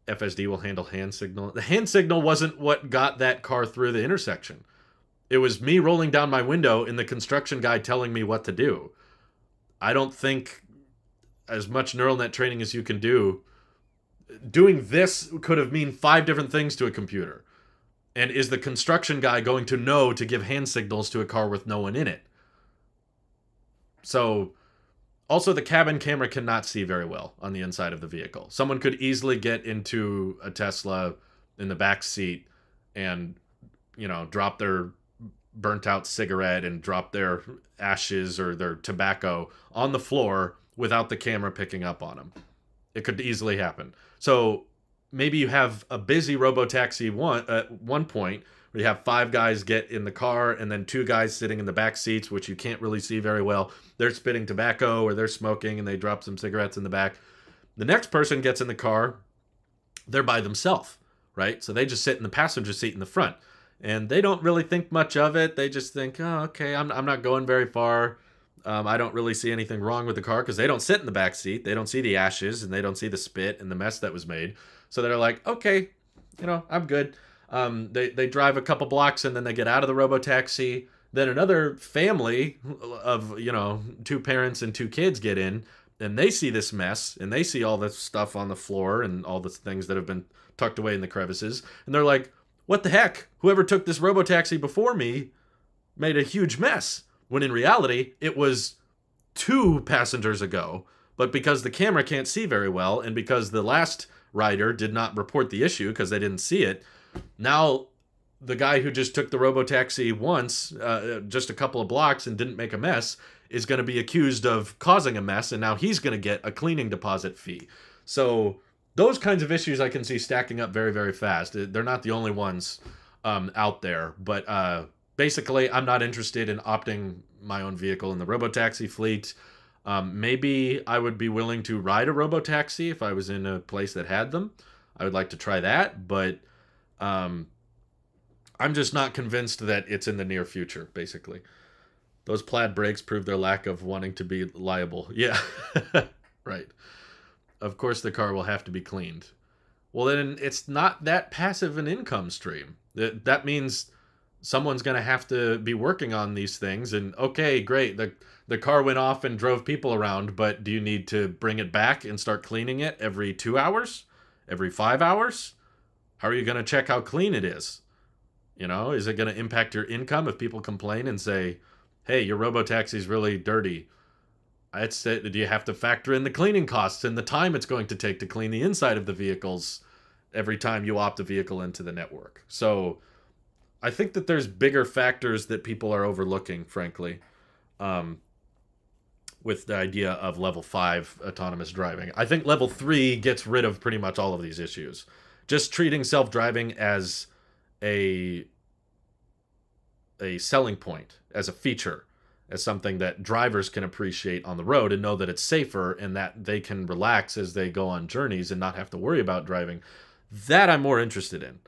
FSD will handle hand signal. The hand signal wasn't what got that car through the intersection. It was me rolling down my window and the construction guy telling me what to do. I don't think as much neural net training as you can do, doing this could have mean 5 different things to a computer. And is the construction guy going to know to give hand signals to a car with no one in it? So, also the cabin camera cannot see very well on the inside of the vehicle. Someone could easily get into a Tesla in the back seat and, you know, drop their burnt out cigarette and drop their ashes or their tobacco on the floor without the camera picking up on them. It could easily happen. So maybe you have a busy robotaxi at one point where you have 5 guys get in the car and then 2 guys sitting in the back seats, which you can't really see very well. They're spitting tobacco or they're smoking and they drop some cigarettes in the back. The next person gets in the car, they're by themselves, right? So they just sit in the passenger seat in the front. And they don't really think much of it. They just think, oh, okay, I'm not going very far. I don't really see anything wrong with the car because they don't sit in the back seat. They don't see the ashes and they don't see the spit and the mess that was made. So they're like, okay, you know, I'm good. They drive a couple blocks and then they get out of the robotaxi. Then another family of, you know, 2 parents and 2 kids get in and they see this mess and they see all this stuff on the floor and all the things that have been tucked away in the crevices. And they're like, what the heck? Whoever took this robotaxi before me made a huge mess. When in reality, it was 2 passengers ago. But because the camera can't see very well, and because the last rider did not report the issue because they didn't see it, now the guy who just took the robotaxi once, just a couple of blocks and didn't make a mess, is going to be accused of causing a mess, and now he's going to get a cleaning deposit fee. So those kinds of issues I can see stacking up very, very fast. They're not the only ones out there. But basically, I'm not interested in opting my own vehicle in the robotaxi fleet. Maybe I would be willing to ride a robotaxi if I was in a place that had them. I would like to try that. But I'm just not convinced that it's in the near future, basically. Those plaid brakes prove their lack of wanting to be liable. Yeah, right. Of course the car will have to be cleaned. Well, then it's not that passive an income stream. That means someone's going to have to be working on these things. And okay, great. The car went off and drove people around, but do you need to bring it back and start cleaning it every 2 hours? Every 5 hours? How are you going to check how clean it is? You know, is it going to impact your income if people complain and say, hey, your robotaxi's really dirty? Do you have to factor in the cleaning costs and the time it's going to take to clean the inside of the vehicles every time you opt a vehicle into the network? So I think that there's bigger factors that people are overlooking, frankly, with the idea of level 5 autonomous driving. I think level 3 gets rid of pretty much all of these issues. Just treating self-driving as a selling point, as a feature, as something that drivers can appreciate on the road and know that it's safer and that they can relax as they go on journeys and not have to worry about driving. That I'm more interested in.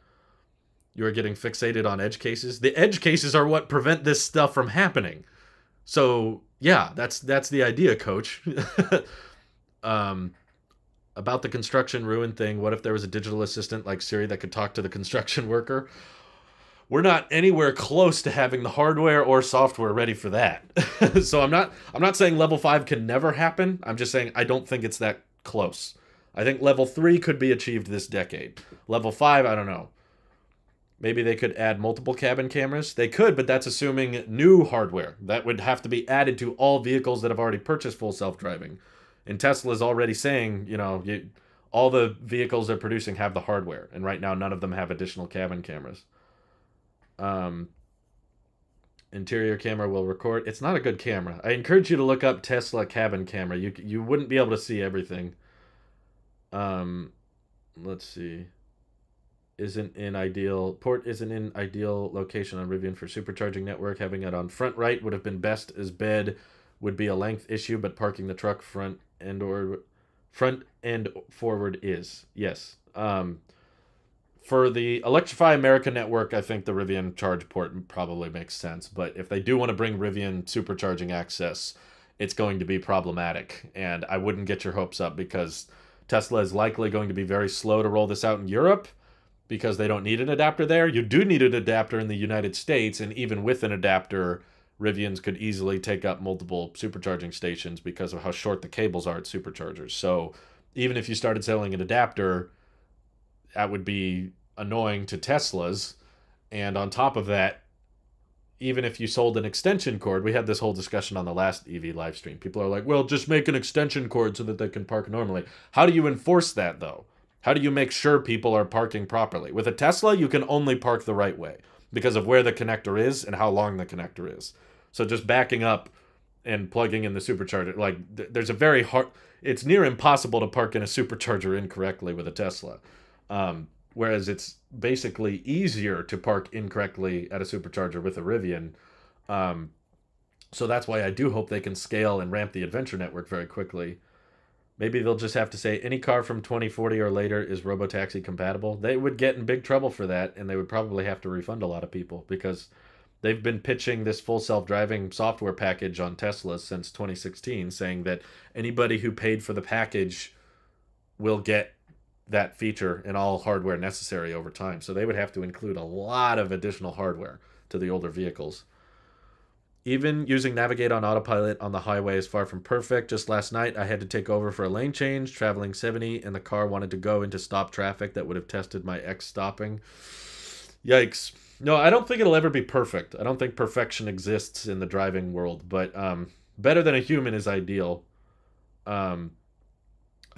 You are getting fixated on edge cases. The edge cases are what prevent this stuff from happening. So yeah, that's the idea, coach. About the construction ruin thing, what if there was a digital assistant like Siri that could talk to the construction worker? We're not anywhere close to having the hardware or software ready for that. So I'm not saying level 5 can never happen. I'm just saying I don't think it's that close. I think level 3 could be achieved this decade. Level 5, I don't know. Maybe they could add multiple cabin cameras. They could, but that's assuming new hardware. That would have to be added to all vehicles that have already purchased full self-driving. And Tesla's already saying, all the vehicles they're producing have the hardware. And right now, none of them have additional cabin cameras. Interior camera will record. It's not a good camera. I encourage you to look up Tesla cabin camera. You wouldn't be able to see everything. Let's see. Port isn't in ideal location on Rivian for supercharging network. Having it on front right would have been best, as bed would be a length issue, but parking the truck front and forward is. Yes. For the Electrify America network, I think the Rivian charge port probably makes sense. But if they do want to bring Rivian supercharging access, it's going to be problematic. And I wouldn't get your hopes up, because Tesla is likely going to be very slow to roll this out in Europe, because they don't need an adapter there. You do need an adapter in the United States, and even with an adapter, Rivians could easily take up multiple supercharging stations because of how short the cables are at superchargers. So even if you started selling an adapter, that would be annoying to Teslas. And on top of that, even if you sold an extension cord, we had this whole discussion on the last EV live stream. People are like, well, just make an extension cord so that they can park normally. How do you enforce that, though? How do you make sure people are parking properly? With a Tesla, you can only park the right way because of where the connector is and how long the connector is. So just backing up and plugging in the supercharger, like there's a very hard, it's near impossible to park in a supercharger incorrectly with a Tesla. Whereas it's basically easier to park incorrectly at a supercharger with a Rivian. So that's why I do hope they can scale and ramp the adventure network very quickly. Maybe they'll just have to say any car from 2040 or later is robotaxi compatible. They would get in big trouble for that, and they would probably have to refund a lot of people, because they've been pitching this full self-driving software package on Tesla since 2016, saying that anybody who paid for the package will get that feature and all hardware necessary over time. So they would have to include a lot of additional hardware to the older vehicles. Even using Navigate on autopilot on the highway is far from perfect. Just last night, I had to take over for a lane change, traveling 70, and the car wanted to go into stop traffic that would have tested my X stopping. Yikes. No, I don't think it'll ever be perfect. I don't think perfection exists in the driving world, but better than a human is ideal. I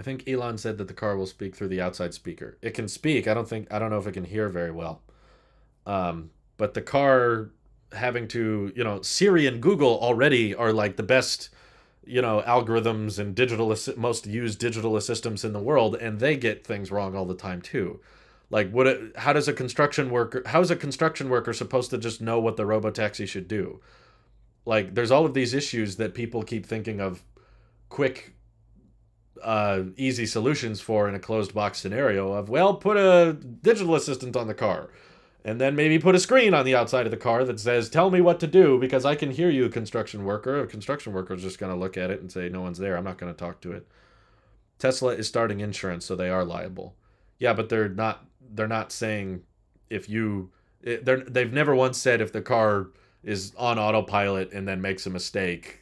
think Elon said that the car will speak through the outside speaker. It can speak. I don't know if it can hear very well. But the car having to, Siri and Google already are like the best, algorithms and most used digital assistants in the world, and they get things wrong all the time too. Like, how is a construction worker supposed to just know what the robotaxi should do? Like, there's all of these issues that people keep thinking of quick, easy solutions for in a closed box scenario of, well, put a digital assistant on the car. And then maybe put a screen on the outside of the car that says, tell me what to do, because I can hear you, construction worker. A construction worker is just going to look at it and say, no one's there. I'm not going to talk to it. Tesla is starting insurance, so they are liable. Yeah, but they're not saying they've never once said if the car is on autopilot and then makes a mistake,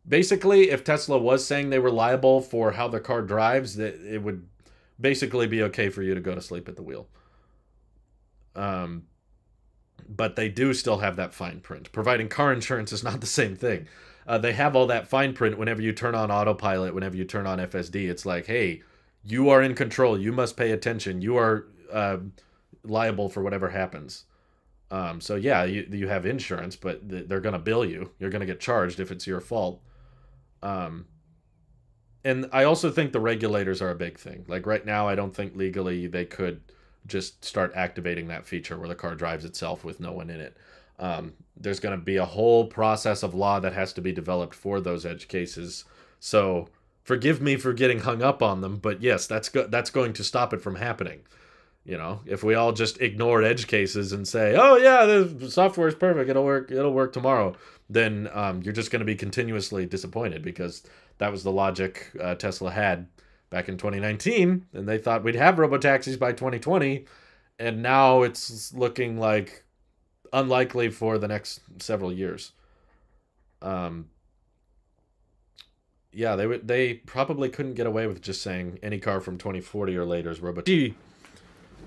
basically, if Tesla was saying they were liable for how the car drives, that it would basically be okay for you to go to sleep at the wheel. But they do still have that fine print. Providing car insurance is not the same thing. They have all that fine print whenever you turn on autopilot, whenever you turn on FSD. It's like, hey, you are in control. You must pay attention. You are liable for whatever happens. So yeah, you have insurance, but they're going to bill you. You're going to get charged if it's your fault. And I also think the regulators are a big thing. Like right now, I don't think legally they could just start activating that feature where the car drives itself with no one in it. There's going to be a whole process of law that has to be developed for those edge cases. So forgive me for getting hung up on them, but yes, that's going to stop it from happening. If we all just ignore edge cases and say, oh yeah, the software is perfect, it'll work tomorrow, then you're just going to be continuously disappointed, because that was the logic Tesla had back in 2019, and they thought we'd have robotaxis by 2020, and now it's looking like unlikely for the next several years. Yeah, they probably couldn't get away with just saying any car from 2040 or later is robot. Dishy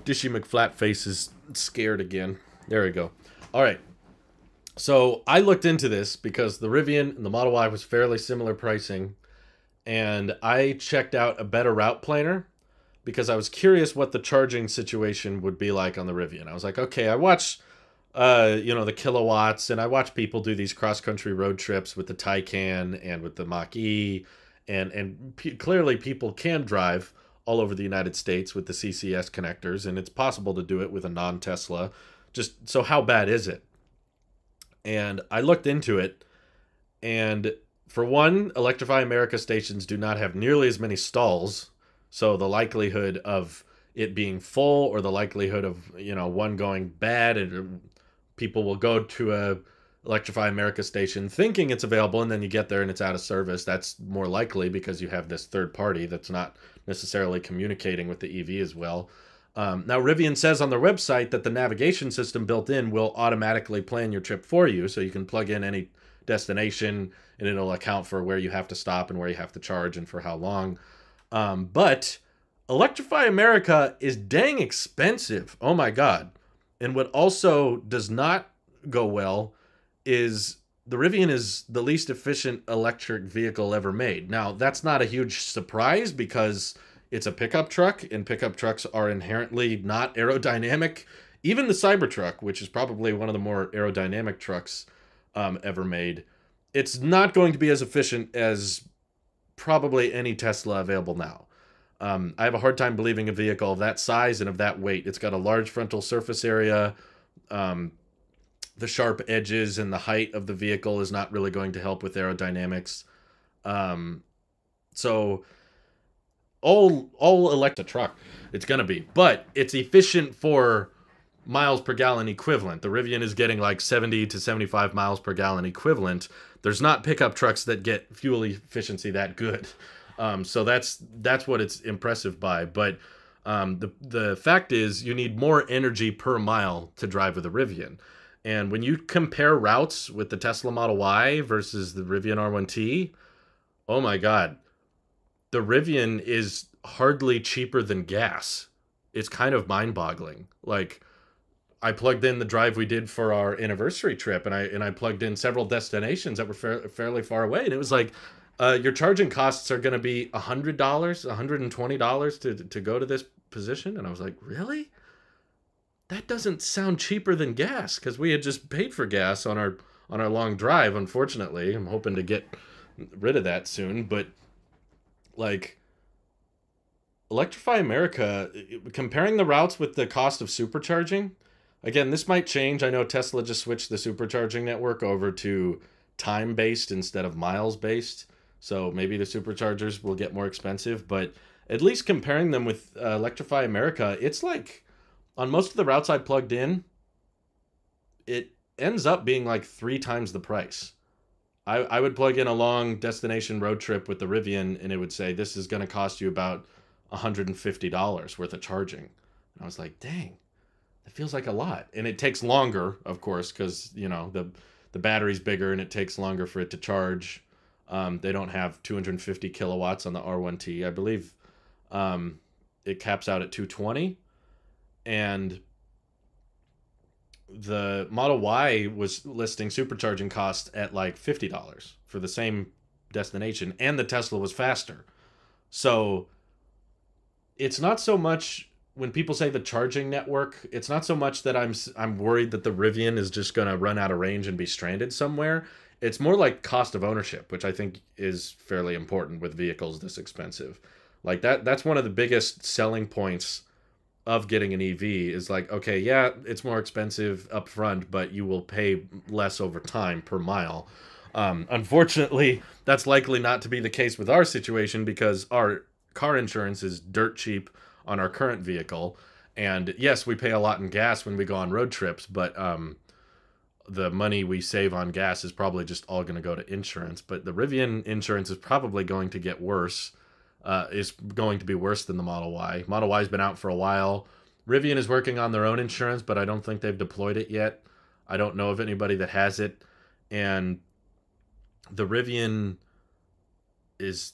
McFlatface is scared again. There we go. All right. So I looked into this because the Rivian and the Model Y was fairly similar pricing, and I checked out a better route planner because I was curious what the charging situation would be like on the Rivian. I was like, okay, I watch, the kilowatts, and I watch people do these cross-country road trips with the Taycan and with the Mach-E, and clearly people can drive all over the United States with the CCS connectors, and it's possible to do it with a non-Tesla. Just so how bad is it? And I looked into it, and for one, Electrify America stations do not have nearly as many stalls, so the likelihood of it being full or the likelihood of one going bad, and people will go to a Electrify America station thinking it's available, and then you get there and it's out of service. That's more likely because you have this third party that's not necessarily communicating with the EV as well. Now, Rivian says on their website that the navigation system built in will automatically plan your trip for you, so you can plug in any destination and it'll account for where you have to stop and where you have to charge and for how long. But Electrify America is dang expensive. Oh my God. And what also does not go well is the Rivian is the least efficient electric vehicle ever made. Now, that's not a huge surprise because it's a pickup truck, and pickup trucks are inherently not aerodynamic. Even the Cybertruck, which is probably one of the more aerodynamic trucks ever made, it's not going to be as efficient as probably any Tesla available now. I have a hard time believing a vehicle of that size and of that weight. It's got a large frontal surface area. The sharp edges and the height of the vehicle is not really going to help with aerodynamics. So all electric truck it's going to be, but it's efficient for miles per gallon equivalent. The Rivian is getting like 70 to 75 miles per gallon equivalent. There's not pickup trucks that get fuel efficiency that good. So that's what it's impressive by. But the fact is you need more energy per mile to drive with a Rivian. And when you compare routes with the Tesla Model Y versus the Rivian R1T, oh my God, the Rivian is hardly cheaper than gas. It's kind of mind-boggling. Like, I plugged in the drive we did for our anniversary trip, and I plugged in several destinations that were fairly far away, and it was like, your charging costs are going to be $100, $120 to go to this position, and I was like, really? That doesn't sound cheaper than gas, because we had just paid for gas on our long drive. Unfortunately, I'm hoping to get rid of that soon, but like, Electrify America, comparing the routes with the cost of supercharging, again, this might change. I know Tesla just switched the supercharging network over to time-based instead of miles-based, so maybe the superchargers will get more expensive, but at least comparing them with Electrify America, it's like, on most of the routes I plugged in, it ends up being like 3 times the price. I would plug in a long destination road trip with the Rivian, and it would say, this is going to cost you about $150 worth of charging. And I was like, dang, that feels like a lot. And it takes longer, of course, because, the battery's bigger and it takes longer for it to charge. They don't have 250 kilowatts on the R1T. I believe it caps out at 220. And the Model Y was listing supercharging costs at like $50 for the same destination, and the Tesla was faster. So it's not so much when people say the charging network, it's not so much that I'm worried that the Rivian is just going to run out of range and be stranded somewhere. It's more like cost of ownership, which I think is fairly important with vehicles this expensive. Like that's one of the biggest selling points of getting an EV is like, okay, yeah, it's more expensive up front, but you will pay less over time per mile. Unfortunately, that's likely not to be the case with our situation because our car insurance is dirt cheap on our current vehicle. And yes, we pay a lot in gas when we go on road trips, but the money we save on gas is probably just all going to go to insurance. But the Rivian insurance is probably going to get worse. Is going to be worse than the Model Y. Model Y has been out for a while. Rivian is working on their own insurance, but I don't think they've deployed it yet. I don't know of anybody that has it. And the Rivian is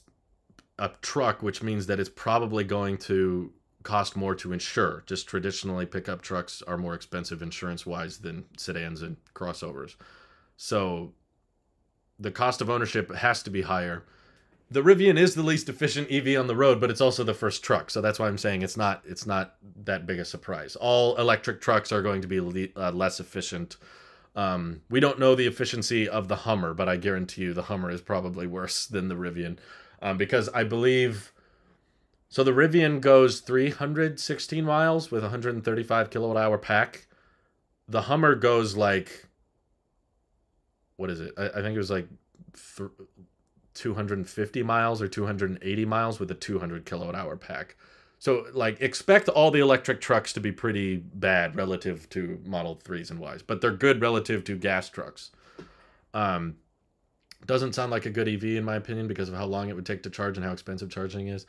a truck, which means that it's probably going to cost more to insure. Just traditionally, pickup trucks are more expensive insurance-wise than sedans and crossovers. So the cost of ownership has to be higher. The Rivian is the least efficient EV on the road, but it's also the first truck. So that's why I'm saying it's not that big a surprise. All electric trucks are going to be less efficient. We don't know the efficiency of the Hummer, but I guarantee you the Hummer is probably worse than the Rivian. Because I believe... So the Rivian goes 316 miles with 135 kilowatt hour pack. The Hummer goes like... What is it? I think it was like 250 miles or 280 miles with a 200 kilowatt hour pack. So, like, expect all the electric trucks to be pretty bad relative to Model 3s and Ys, but they're good relative to gas trucks. Doesn't sound like a good EV, in my opinion, because of how long it would take to charge and how expensive charging is.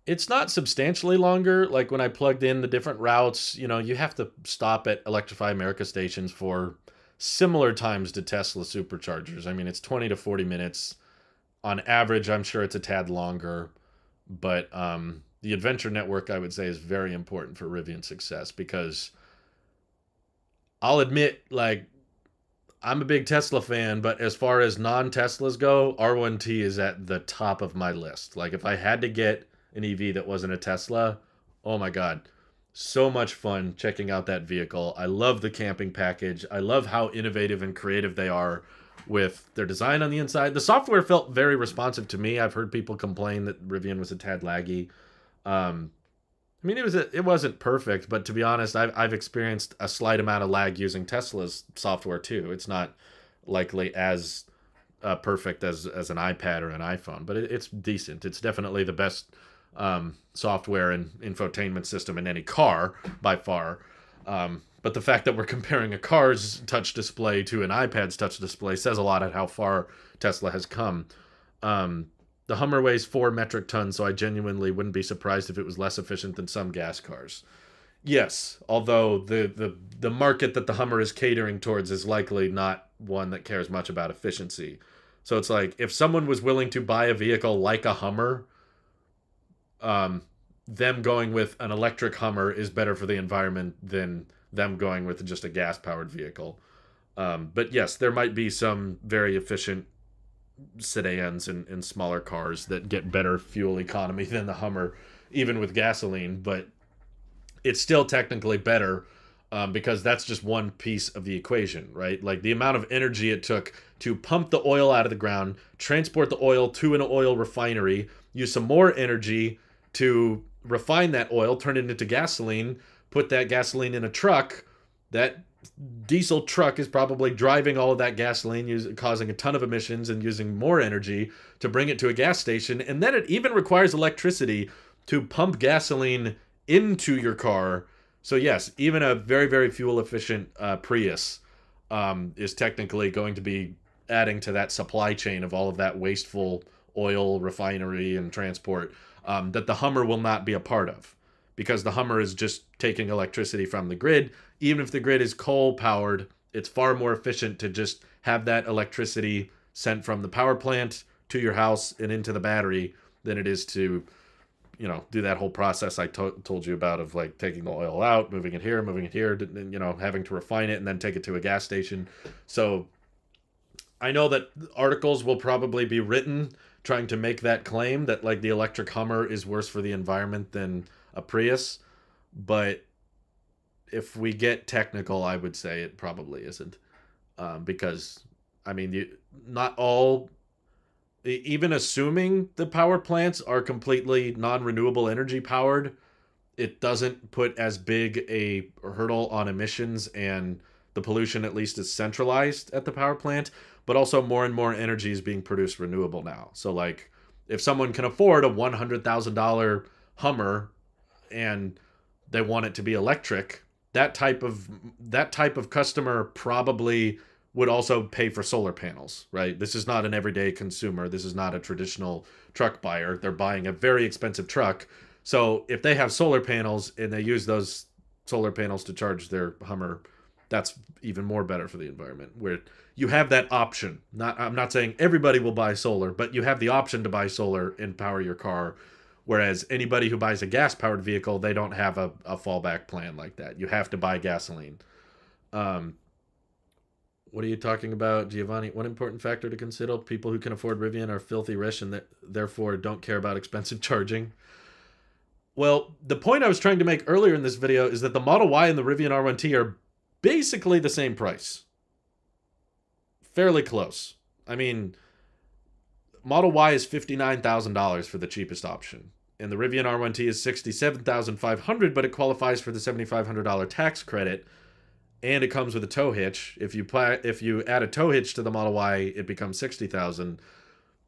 It's not substantially longer. Like, when I plugged in the different routes, you know, you have to stop at Electrify America stations for similar times to Tesla superchargers. I mean, it's 20 to 40 minutes. On average, I'm sure it's a tad longer, but the Adventure Network, I would say, is very important for Rivian's success, because I'll admit, like, I'm a big Tesla fan, but as far as non-Teslas go, R1T is at the top of my list. Like, if I had to get an EV that wasn't a Tesla, oh my God, so much fun checking out that vehicle. I love the camping package. I love how innovative and creative they are with their design on the inside. The software felt very responsive to me. I've heard people complain that Rivian was a tad laggy. I mean, it wasn't perfect, but to be honest, I've experienced a slight amount of lag using Tesla's software too. It's not likely as perfect as an iPad or an iPhone, but it's decent. It's definitely the best software and infotainment system in any car by far. But the fact that we're comparing a car's touch display to an iPad's touch display says a lot at how far Tesla has come. The Hummer weighs 4 metric tons, so I genuinely wouldn't be surprised if it was less efficient than some gas cars. Yes, although the market that the Hummer is catering towards is likely not one that cares much about efficiency. So it's like, if someone was willing to buy a vehicle like a Hummer, them going with an electric Hummer is better for the environment than them going with just a gas-powered vehicle. But yes, there might be some very efficient sedans and smaller cars that get better fuel economy than the Hummer, even with gasoline, but it's still technically better because that's just one piece of the equation, right? Like, the amount of energy it took to pump the oil out of the ground, transport the oil to an oil refinery, use some more energy to refine that oil, turn it into gasoline, put that gasoline in a truck. That diesel truck is probably driving all of that gasoline, causing a ton of emissions and using more energy to bring it to a gas station. And then it even requires electricity to pump gasoline into your car. So yes, even a very, very fuel efficient Prius is technically going to be adding to that supply chain of all of that wasteful oil refinery and transport that the Hummer will not be a part of, because the Hummer is just taking electricity from the grid. Even if the grid is coal-powered, it's far more efficient to just have that electricity sent from the power plant to your house and into the battery than it is to, you know, do that whole process I told you about of, like, taking the oil out, moving it here, you know, having to refine it and then take it to a gas station. So I know that articles will probably be written trying to make that claim that, like, the electric Hummer is worse for the environment than a Prius, but if we get technical, I would say it probably isn't, because, I mean, not all, even assuming the power plants are completely non-renewable energy powered, it doesn't put as big a hurdle on emissions, and the pollution at least is centralized at the power plant, but also more and more energy is being produced renewable now. So, like, if someone can afford a $100,000 Hummer and they want it to be electric, that type of customer probably would also pay for solar panels, right? This is not an everyday consumer. This is not a traditional truck buyer. They're buying a very expensive truck. So if they have solar panels and they use those solar panels to charge their Hummer, That's even more better for the environment, where you have that option. I'm not saying everybody will buy solar, but you have the option to buy solar and power your car. Whereas anybody who buys a gas-powered vehicle, they don't have a fallback plan like that. You have to buy gasoline. Um, what are you talking about, Giovanni? One important factor to consider: people who can afford Rivian are filthy rich and therefore don't care about expensive charging. Well, the point I was trying to make earlier in this video is that the Model Y and the Rivian R1T are basically the same price. Fairly close. I mean, Model Y is $59,000 for the cheapest option, and the Rivian R1T is $67,500, but it qualifies for the $7,500 tax credit, and it comes with a tow hitch. If you add a tow hitch to the Model Y, it becomes $60,000.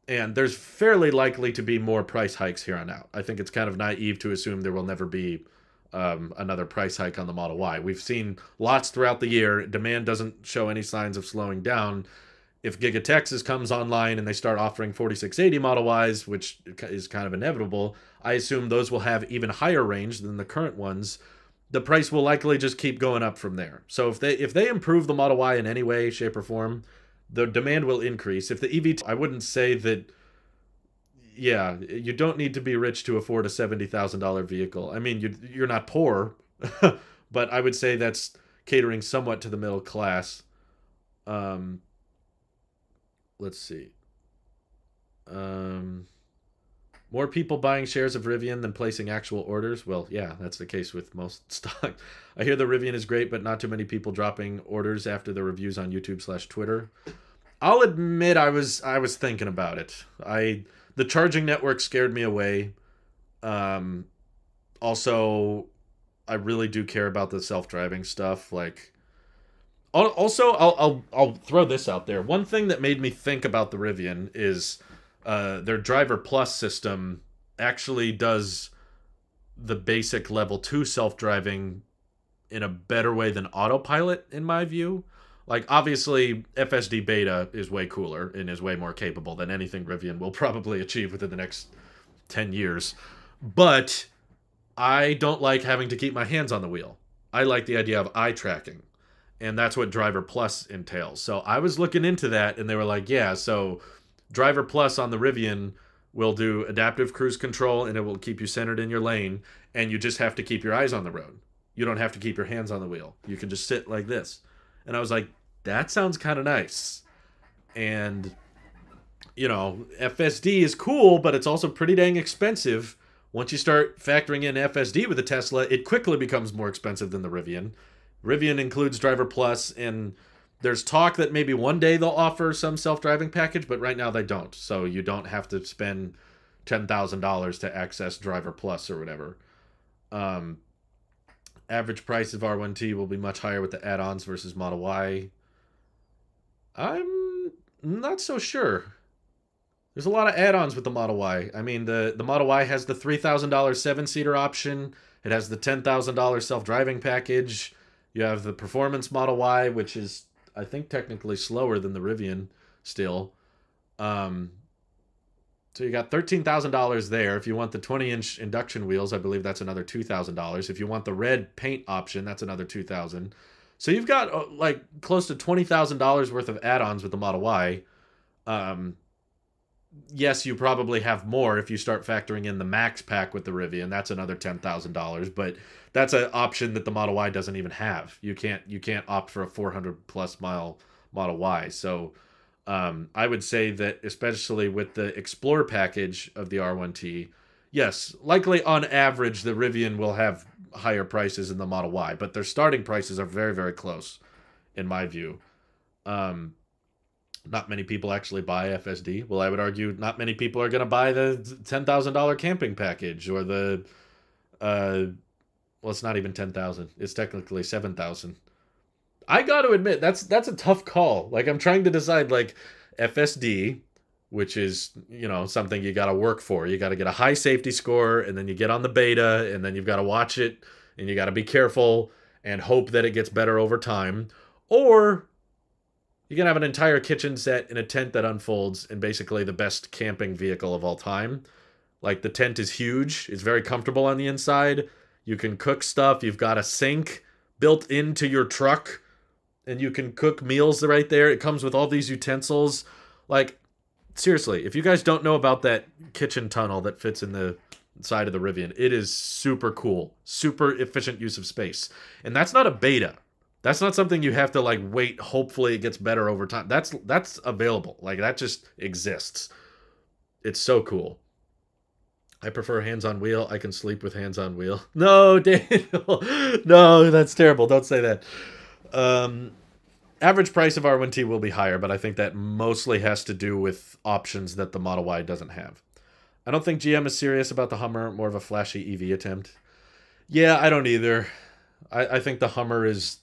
And there's fairly likely to be more price hikes here on out. I think it's kind of naive to assume there will never be another price hike on the Model Y. We've seen lots throughout the year. Demand doesn't show any signs of slowing down. If Giga Texas comes online and they start offering 4680 Model Ys, which is kind of inevitable, I assume those will have even higher range than the current ones. The price will likely just keep going up from there. So if they improve the Model Y in any way, shape, or form, the demand will increase. If the EV, I wouldn't say that, yeah, you don't need to be rich to afford a $70,000 vehicle. I mean, you're not poor, but I would say that's catering somewhat to the middle class. Let's see. More people buying shares of Rivian than placing actual orders? Well, yeah, that's the case with most stock. I hear the Rivian is great, but not too many people dropping orders after the reviews on YouTube/Twitter. I'll admit I was thinking about it. The charging network scared me away. Also, I really do care about the self-driving stuff. Like, also, I'll throw this out there. One thing that made me think about the Rivian is their Driver Plus system actually does the basic level 2 self-driving in a better way than autopilot, in my view. Like, obviously, FSD Beta is way cooler and is way more capable than anything Rivian will probably achieve within the next 10 years. But I don't like having to keep my hands on the wheel. I like the idea of eye tracking. And that's what Driver Plus entails. So I was looking into that, and they were like, yeah, so Driver Plus on the Rivian will do adaptive cruise control, and it will keep you centered in your lane, and you just have to keep your eyes on the road. You don't have to keep your hands on the wheel. You can just sit like this. And I was like, that sounds kind of nice. And, you know, FSD is cool, but it's also pretty dang expensive. Once you start factoring in FSD with a Tesla, it quickly becomes more expensive than the Rivian. Rivian includes Driver Plus, and there's talk that maybe one day they'll offer some self-driving package, but right now they don't. So you don't have to spend $10,000 to access Driver Plus or whatever. Average price of R1T will be much higher with the add-ons versus Model Y. I'm not so sure. There's a lot of add-ons with the Model Y. I mean, the Model Y has the $3,000 7-seater option. It has the $10,000 self-driving package. You have the Performance Model Y, which is, I think, technically slower than the Rivian still. So you got $13,000 there. If you want the 20-inch induction wheels, I believe that's another $2,000. If you want the red paint option, that's another $2,000. So you've got like close to $20,000 worth of add-ons with the Model Y. Yes, you probably have more if you start factoring in the Max pack with the Rivian. That's another $10,000, but that's an option that the Model Y doesn't even have. You can't opt for a 400+ mile Model Y. So I would say that especially with the Explorer package of the R1T, yes, likely on average the Rivian will have higher prices than the Model Y, but their starting prices are very, very close in my view. Not many people actually buy FSD. Well, I would argue not many people are going to buy the $10,000 camping package or the, well, it's not even 10,000. It's technically 7,000. I got to admit, that's a tough call. Like, I'm trying to decide, like, FSD, which is, you know, something you got to work for. You got to get a high safety score, and then you get on the beta, and then you've got to watch it, and you got to be careful and hope that it gets better over time. Or you can have an entire kitchen set in a tent that unfolds and basically the best camping vehicle of all time. Like, the tent is huge. It's very comfortable on the inside. You can cook stuff. You've got a sink built into your truck. and you can cook meals right there. It comes with all these utensils. Like, seriously, if you guys don't know about that kitchen tunnel that fits in the side of the Rivian, it is super cool. Super efficient use of space. And that's not a beta. That's not something you have to like wait, hopefully it gets better over time. That's available. Like, that just exists. It's so cool. I prefer hands-on wheel. I can sleep with hands-on wheel. No, Daniel. No, that's terrible. Don't say that. Average price of R1T will be higher, but I think that mostly has to do with options that the Model Y doesn't have. I don't think GM is serious about the Hummer, more of a flashy EV attempt. Yeah, I don't either. I think the Hummer is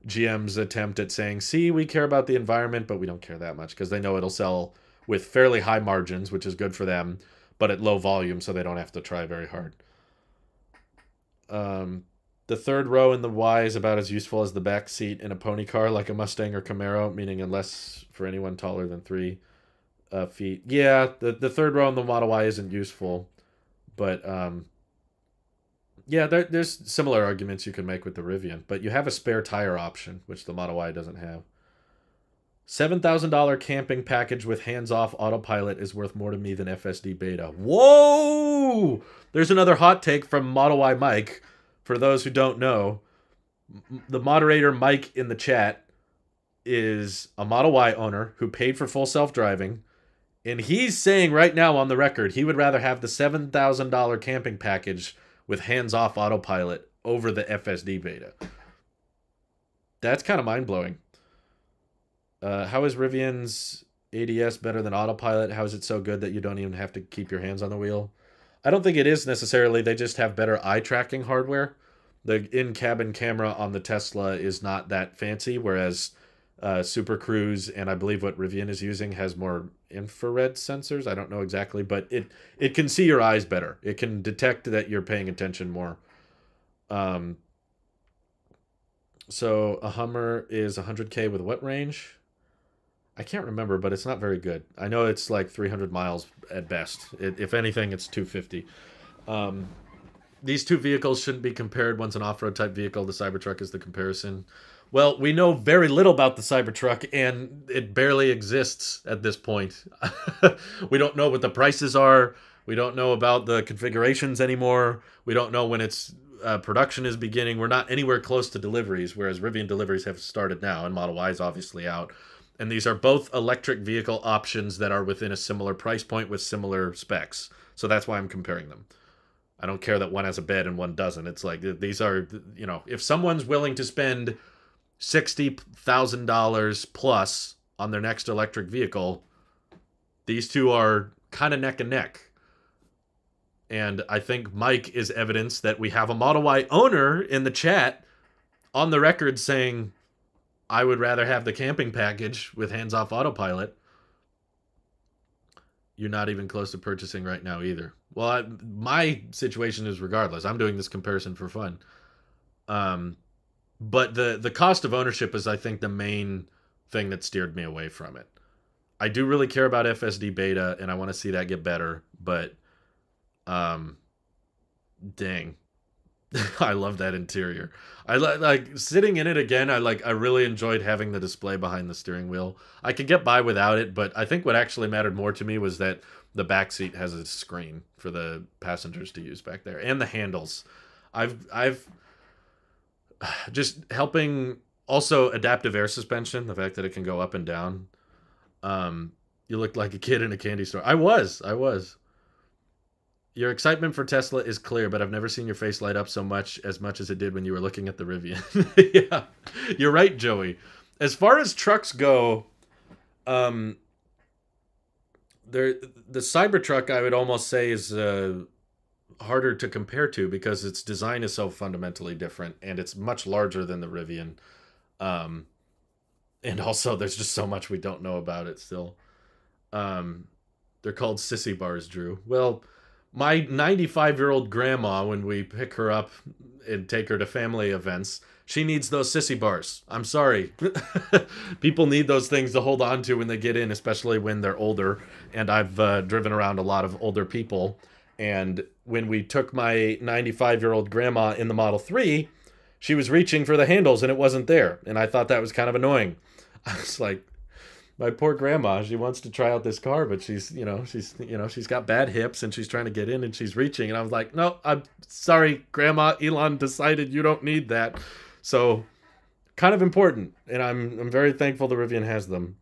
GM's attempt at saying, see, we care about the environment, but we don't care that much, because they know it'll sell with fairly high margins, which is good for them, but at low volume, so they don't have to try very hard. The third row in the Y is about as useful as the back seat in a pony car, like a Mustang or Camaro, meaning unless for anyone taller than 3 feet. Yeah, the third row in the Model Y isn't useful, but yeah, there's similar arguments you can make with the Rivian, but you have a spare tire option, which the Model Y doesn't have. $7,000 camping package with hands-off autopilot is worth more to me than FSD beta. Whoa! There's another hot take from Model Y Mike. For those who don't know, the moderator Mike in the chat is a Model Y owner who paid for full self-driving, and he's saying right now on the record he would rather have the $7,000 camping package with hands-off autopilot over the FSD beta. That's kind of mind-blowing. How is Rivian's ADS better than autopilot? How is it so good that you don't even have to keep your hands on the wheel? I don't think it is necessarily. They just have better eye tracking hardware. The in-cabin camera on the Tesla is not that fancy, whereas Super Cruise and I believe what Rivian is using has more infrared sensors. I don't know exactly, but it can see your eyes better. It can detect that you're paying attention more. So a Hummer is 100K with what range? I can't remember, but it's not very good. I know it's like 300 miles at best. If anything, it's 250. These two vehicles shouldn't be compared. One's an off-road type vehicle. The Cybertruck is the comparison. Well, we know very little about the Cybertruck, and it barely exists at this point. We don't know what the prices are. We don't know about the configurations anymore. We don't know when its production is beginning. We're not anywhere close to deliveries, whereas Rivian deliveries have started now, and Model Y is obviously out. And these are both electric vehicle options that are within a similar price point with similar specs. So that's why I'm comparing them. I don't care that one has a bed and one doesn't. It's like, these are, you know, if someone's willing to spend $60,000 plus on their next electric vehicle, these two are kind of neck and neck. And I think Mike is evidence that we have a Model Y owner in the chat on the record saying, I would rather have the camping package with hands-off autopilot. You're not even close to purchasing right now either. Well, my situation is regardless. I'm doing this comparison for fun. But the cost of ownership is, I think, the main thing that steered me away from it. I do really care about FSD beta, and I want to see that get better. But, dang. I love that interior. I like sitting in it again. I really enjoyed having the display behind the steering wheel. I could get by without it, but I think what actually mattered more to me was that the back seat has a screen for the passengers to use back there, and the handles. I've just helping also adaptive air suspension. The fact that it can go up and down. You looked like a kid in a candy store. I was. Your excitement for Tesla is clear, but I've never seen your face light up so much as it did when you were looking at the Rivian. Yeah, you're right, Joey. As far as trucks go, the Cybertruck, I would almost say, is harder to compare to because its design is so fundamentally different, and it's much larger than the Rivian. And also, there's just so much we don't know about it still. They're called sissy bars, Drew. Well, my 95-year-old grandma, when we pick her up and take her to family events, she needs those sissy bars. I'm sorry. People need those things to hold on to when they get in, especially when they're older. And I've driven around a lot of older people. And when we took my 95-year-old grandma in the Model 3, she was reaching for the handles and it wasn't there. And I thought that was kind of annoying. I was like, my poor grandma, she wants to try out this car, but she's got bad hips and she's trying to get in and she's reaching. And I was like, no, I'm sorry, Grandma. Elon decided you don't need that. So kind of important. And I'm very thankful the Rivian has them.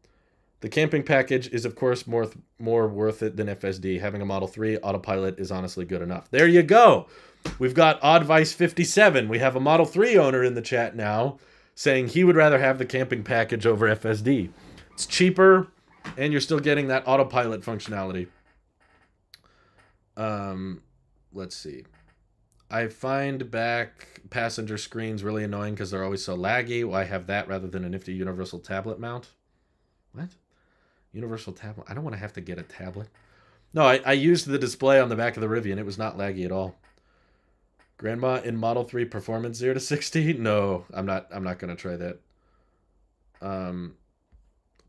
The camping package is, of course, more worth it than FSD. Having a Model 3 autopilot is honestly good enough. There you go. We've got Oddvice57. We have a Model 3 owner in the chat now saying he would rather have the camping package over FSD. It's cheaper, and you're still getting that autopilot functionality. Let's see. I find back passenger screens really annoying because they're always so laggy. Why have that rather than a nifty universal tablet mount? What? Universal tablet? I don't want to have to get a tablet. No, I used the display on the back of the Rivian. It was not laggy at all. Grandma in Model 3 performance 0 to 60? No, I'm not going to try that.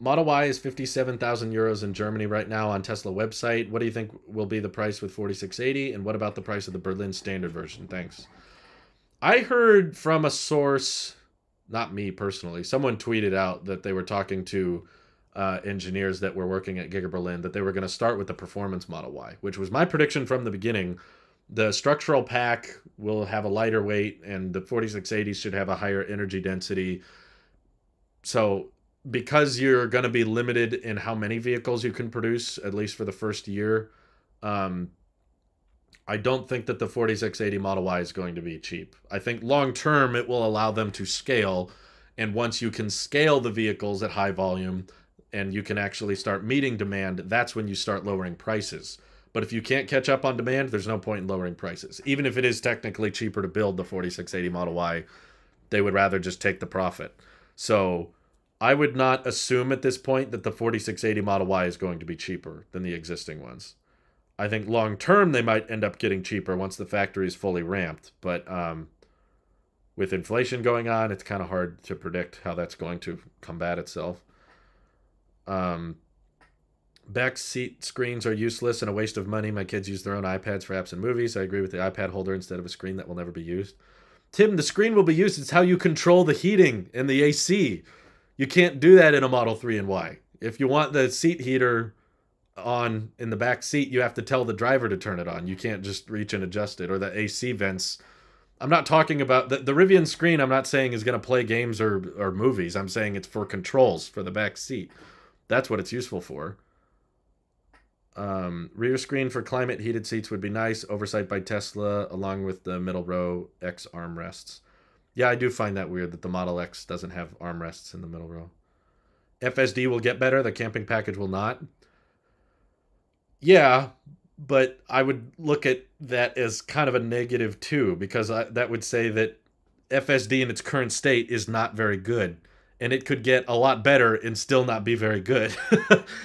Model Y is 57,000 euros in Germany right now on Tesla website. What do you think will be the price with 4680? And what about the price of the Berlin standard version? Thanks. I heard from a source, not me personally, someone tweeted out that they were talking to engineers that were working at Giga Berlin, that they were going to start with the performance Model Y, which was my prediction from the beginning. The structural pack will have a lighter weight, and the 4680s should have a higher energy density. So because you're going to be limited in how many vehicles you can produce, at least for the first year, I don't think that the 4680 Model Y is going to be cheap. I think long term it will allow them to scale, and once you can scale the vehicles at high volume and you can actually start meeting demand, that's when you start lowering prices. But if you can't catch up on demand, there's no point in lowering prices. Even if it is technically cheaper to build the 4680 Model Y, they would rather just take the profit. So I would not assume at this point that the 4680 Model Y is going to be cheaper than the existing ones. I think long term they might end up getting cheaper once the factory is fully ramped. But with inflation going on, it's kind of hard to predict how that's going to combat itself. Back seat screens are useless and a waste of money. My kids use their own iPads for apps and movies. I agree with the iPad holder instead of a screen that will never be used. Tim, the screen will be used. It's how you control the heating and the AC. You can't do that in a Model 3 and Y. If you want the seat heater on in the back seat, you have to tell the driver to turn it on. You can't just reach and adjust it. Or the AC vents. I'm not talking about... The Rivian screen, I'm not saying is going to play games or movies. I'm saying it's for controls for the back seat. That's what it's useful for. Rear screen for climate heated seats would be nice. Oversight by Tesla, along with the middle row X armrests. Yeah, I do find that weird that the Model X doesn't have armrests in the middle row. FSD will get better. The camping package will not. Yeah, but I would look at that as kind of a negative too, because that would say that FSD in its current state is not very good. And it could get a lot better and still not be very good.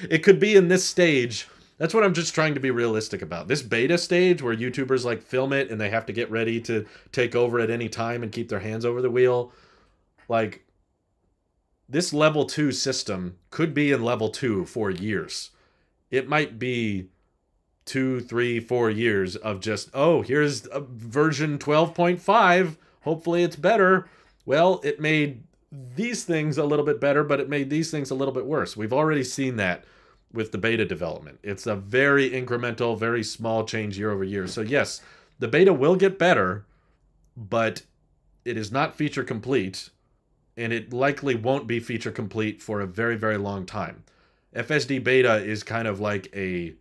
It could be in this stage. That's what I'm just trying to be realistic about. This beta stage where YouTubers like film it and they have to get ready to take over at any time and keep their hands over the wheel. Like, this level 2 system could be in level 2 for years. It might be 2, 3, 4 years of just, oh, here's a version 12.5. Hopefully it's better. Well, it made these things a little bit better, but it made these things a little bit worse. We've already seen that with the beta development. It's a very incremental, very small change year over year. So yes, the beta will get better, but it is not feature complete, and it likely won't be feature complete for a very, very long time. FSD beta is kind of like a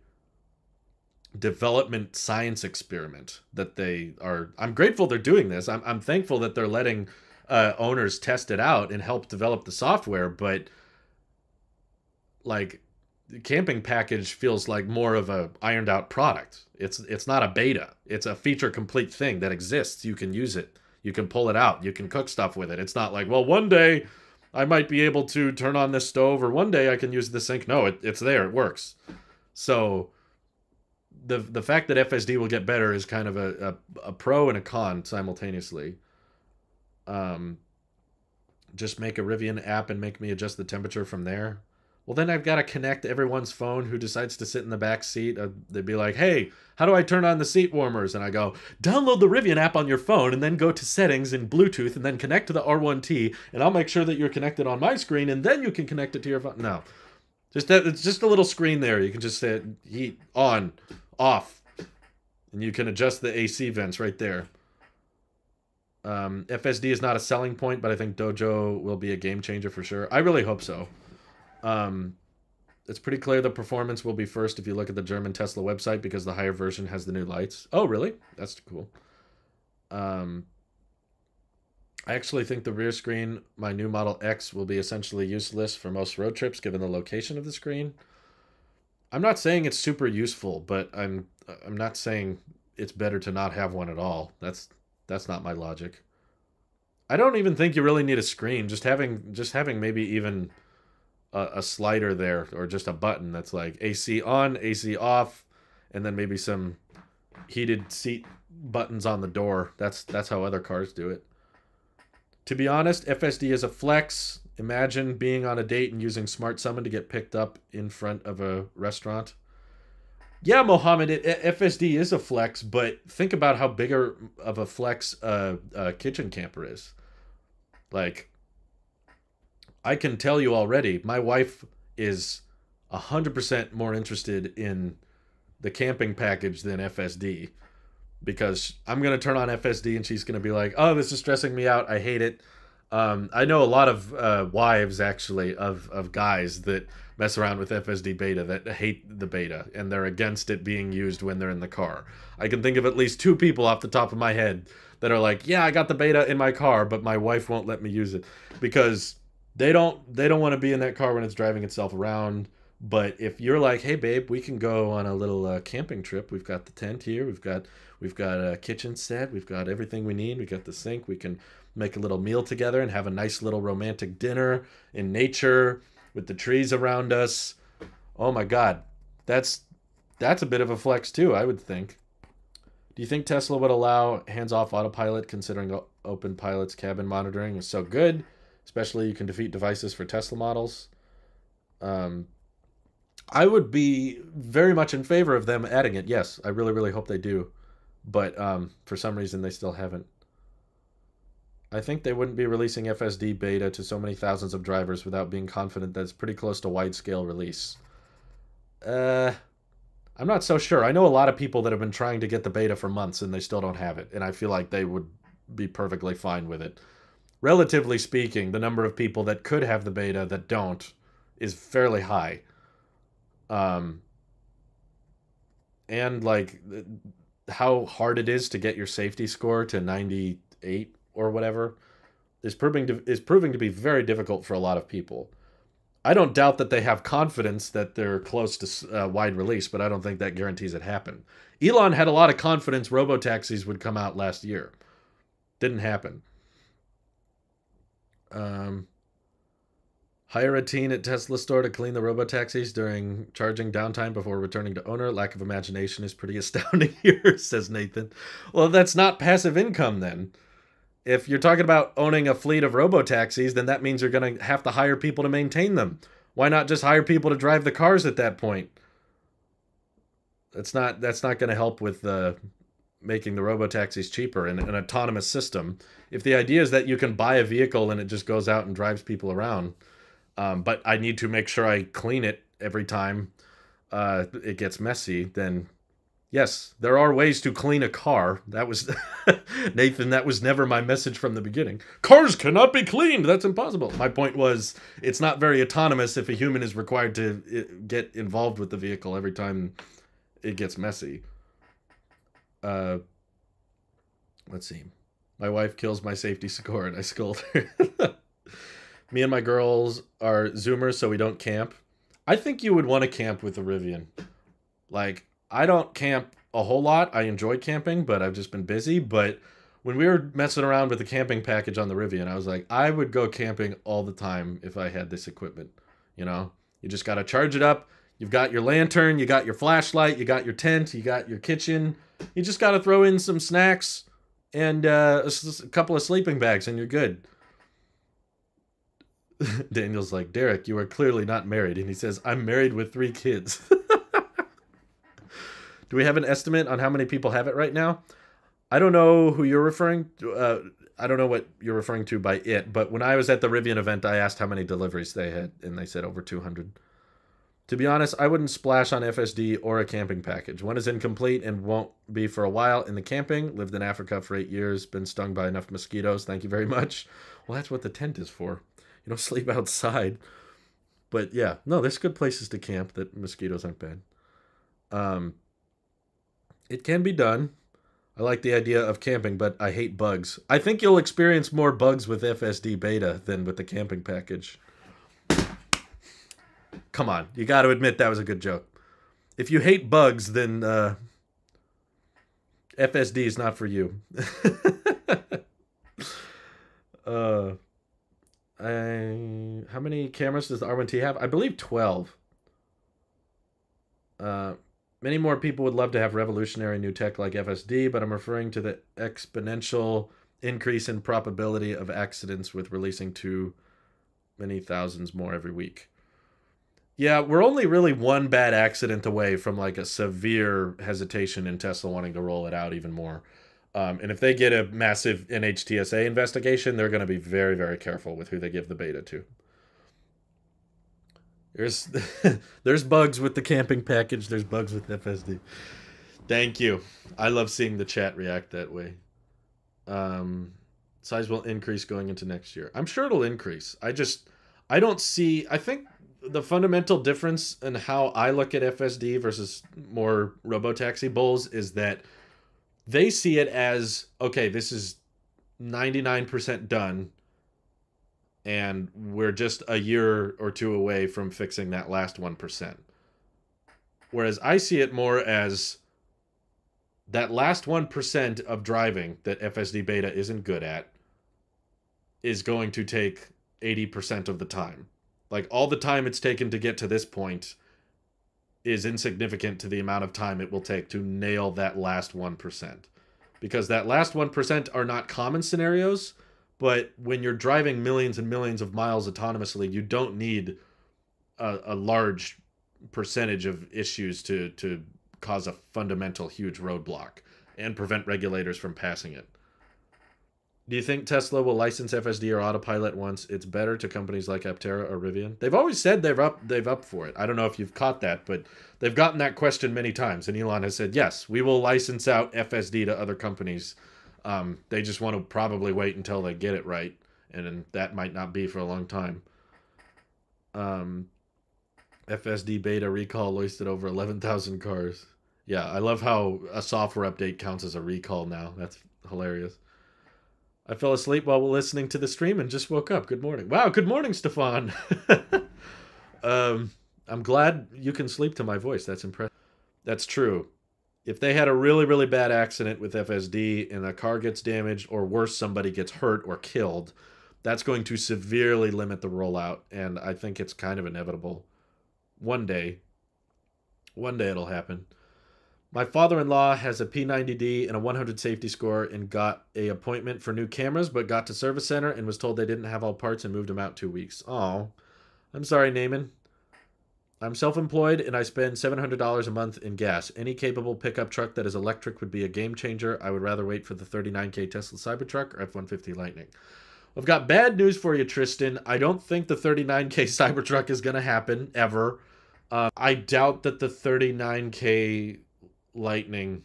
development science experiment that they are... I'm grateful they're doing this. I'm thankful that they're letting owners test it out and help develop the software, but like, the camping package feels like more of a ironed out product. It's not a beta. It's a feature complete thing that exists. You can use it. You can pull it out. You can cook stuff with it. It's not like, well, one day I might be able to turn on this stove, or one day I can use the sink. No, it's there. It works. So the fact that FSD will get better is kind of a pro and a con simultaneously. Just make a Rivian app and make me adjust the temperature from there. Well, then I've got to connect everyone's phone who decides to sit in the back seat. They'd be like, hey, how do I turn on the seat warmers? And I go, download the Rivian app on your phone and then go to settings in Bluetooth and then connect to the R1T. And I'll make sure that you're connected on my screen and then you can connect it to your phone. No. It's just a little screen there. You can just say heat on, off. And you can adjust the AC vents right there. FSD is not a selling point, but I think Dojo will be a game changer for sure. I really hope so. It's pretty clear the performance will be first if you look at the German Tesla website because the higher version has the new lights. Oh, really? That's cool. I actually think the rear screen, my new Model X, will be essentially useless for most road trips given the location of the screen. I'm not saying it's super useful, but I'm not saying it's better to not have one at all. That's not my logic. I don't even think you really need a screen. Just having maybe even a slider there, or just a button that's like AC on, AC off, and then maybe some heated seat buttons on the door. That's how other cars do it. To be honest, FSD is a flex. Imagine being on a date and using Smart Summon to get picked up in front of a restaurant. Yeah, Mohammed, FSD is a flex, but think about how bigger of a flex a kitchen camper is. Like, I can tell you already, my wife is 100% more interested in the camping package than FSD. Because I'm going to turn on FSD and she's going to be like, oh, this is stressing me out. I hate it. I know a lot of wives, actually, of guys that mess around with FSD beta that hate the beta. And they're against it being used when they're in the car. I can think of at least 2 people off the top of my head that are like, yeah, I got the beta in my car, but my wife won't let me use it. Because they don't want to be in that car when it's driving itself around. But if you're like, hey, babe, we can go on a little camping trip. We've got the tent here. We've got a kitchen set. We've got everything we need. We got the sink. We can make a little meal together and have a nice little romantic dinner in nature with the trees around us. Oh, my God. That's a bit of a flex, too, I would think. Do you think Tesla would allow hands-off autopilot considering Open Pilot's cabin monitoring is so good? Especially you can defeat devices for Tesla models. I would be very much in favor of them adding it. Yes, I really, really hope they do. But for some reason, they still haven't. I think they wouldn't be releasing FSD beta to so many thousands of drivers without being confident that it's pretty close to wide-scale release. I'm not so sure. I know a lot of people that have been trying to get the beta for months and they still don't have it. And I feel like they would be perfectly fine with it. Relatively speaking, the number of people that could have the beta that don't is fairly high. And like how hard it is to get your safety score to 98 or whatever is proving to be very difficult for a lot of people. I don't doubt that they have confidence that they're close to wide release, but I don't think that guarantees it happen. Elon had a lot of confidence robotaxis would come out last year. Didn't happen. Hire a teen at Tesla store to clean the robotaxis during charging downtime before returning to owner. Lack of imagination is pretty astounding here, says Nathan. Well, that's not passive income then. If you're talking about owning a fleet of robotaxis, then that means you're going to have to hire people to maintain them. Why not just hire people to drive the cars at that point? That's not going to help with making the robotaxis cheaper in an autonomous system. If the idea is that you can buy a vehicle and it just goes out and drives people around, but I need to make sure I clean it every time it gets messy, then yes, there are ways to clean a car. That was, Nathan, that was never my message from the beginning. Cars cannot be cleaned. That's impossible. My point was, it's not very autonomous if a human is required to get involved with the vehicle every time it gets messy. Let's see. My wife kills my safety score and I scold her. Me and my girls are Zoomers, so we don't camp. I think you would want to camp with a Rivian. Like, I don't camp a whole lot. I enjoy camping, but I've just been busy. But when we were messing around with the camping package on the Rivian, I was like, I would go camping all the time if I had this equipment. You know, you just got to charge it up. You've got your lantern, you got your flashlight, you got your tent, you got your kitchen. You just got to throw in some snacks and a couple of sleeping bags and you're good. Daniel's like, Derek, you are clearly not married. And he says, I'm married with 3 kids. Do we have an estimate on how many people have it right now? I don't know who you're referring to. I don't know what you're referring to by it, but when I was at the Rivian event, I asked how many deliveries they had, and they said over 200. To be honest, I wouldn't splash on FSD or a camping package. One is incomplete and won't be for a while in the camping. Lived in Africa for 8 years. Been stung by enough mosquitoes. Thank you very much. Well, that's what the tent is for. You don't sleep outside. But yeah, no, there's good places to camp that mosquitoes aren't bad. It can be done. I like the idea of camping, but I hate bugs. I think you'll experience more bugs with FSD beta than with the camping package. Come on, you got to admit that was a good joke. If you hate bugs, then FSD is not for you. How many cameras does the R1T have? I believe 12. Many more people would love to have revolutionary new tech like FSD, but I'm referring to the exponential increase in probability of accidents with releasing too many thousands more every week. Yeah, we're only really one bad accident away from like a severe hesitation in Tesla wanting to roll it out even more. And if they get a massive NHTSA investigation, they're going to be very, very careful with who they give the beta to. There's bugs with the camping package. There's bugs with FSD. Thank you. I love seeing the chat react that way. Size will increase going into next year. I'm sure it'll increase. I think the fundamental difference in how I look at FSD versus more robotaxi bulls is that they see it as, okay, this is 99% done, and we're just a year or two away from fixing that last 1%. Whereas I see it more as that last 1% of driving that FSD beta isn't good at is going to take 80% of the time. Like, all the time it's taken to get to this point is insignificant to the amount of time it will take to nail that last 1%. Because that last 1% are not common scenarios, but when you're driving millions and millions of miles autonomously, you don't need a large percentage of issues to cause a fundamental huge roadblock and prevent regulators from passing it. Do you think Tesla will license FSD or autopilot once it's better to companies like Aptera or Rivian? They've always said they've up for it. I don't know if you've caught that, but they've gotten that question many times, and Elon has said, yes, we will license out FSD to other companies. They just want to probably wait until they get it right, and that might not be for a long time. FSD beta recall wasted over 11,000 cars. Yeah, I love how a software update counts as a recall now. That's hilarious. I fell asleep while listening to the stream and just woke up. Good morning. Wow, good morning, Stefan. I'm glad you can sleep to my voice. That's impressive. That's true. If they had a really, really bad accident with FSD and a car gets damaged, or worse, somebody gets hurt or killed, that's going to severely limit the rollout, and I think it's kind of inevitable. One day it'll happen. My father-in-law has a P90D and a 100 safety score and got a appointment for new cameras, but got to service center and was told they didn't have all parts and moved him out 2 weeks. Oh, I'm sorry, Naaman. I'm self-employed and I spend $700 a month in gas. Any capable pickup truck that is electric would be a game changer. I would rather wait for the $39K Tesla Cybertruck or F-150 Lightning. I've got bad news for you, Tristan. I don't think the $39K Cybertruck is going to happen, ever. I doubt that the $39K Lightning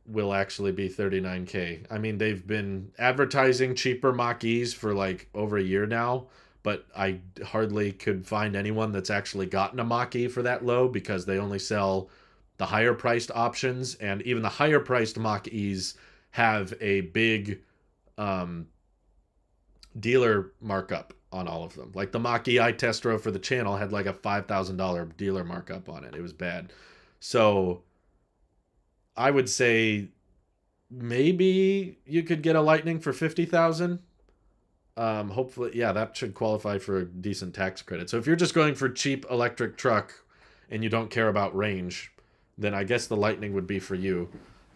will actually be $39K. I mean, they've been advertising cheaper Mach-E's for like over a year now, but I hardly could find anyone that's actually gotten a Mach-E for that low, because they only sell the higher priced options, and even the higher priced Mach-E's have a big dealer markup on all of them. Like the Mach-E I test drove for the channel had like a $5,000 dealer markup on it. It was bad. So I would say maybe you could get a Lightning for $50,000. Hopefully, yeah, that should qualify for a decent tax credit. So if you're just going for cheap electric truck and you don't care about range, then I guess the Lightning would be for you.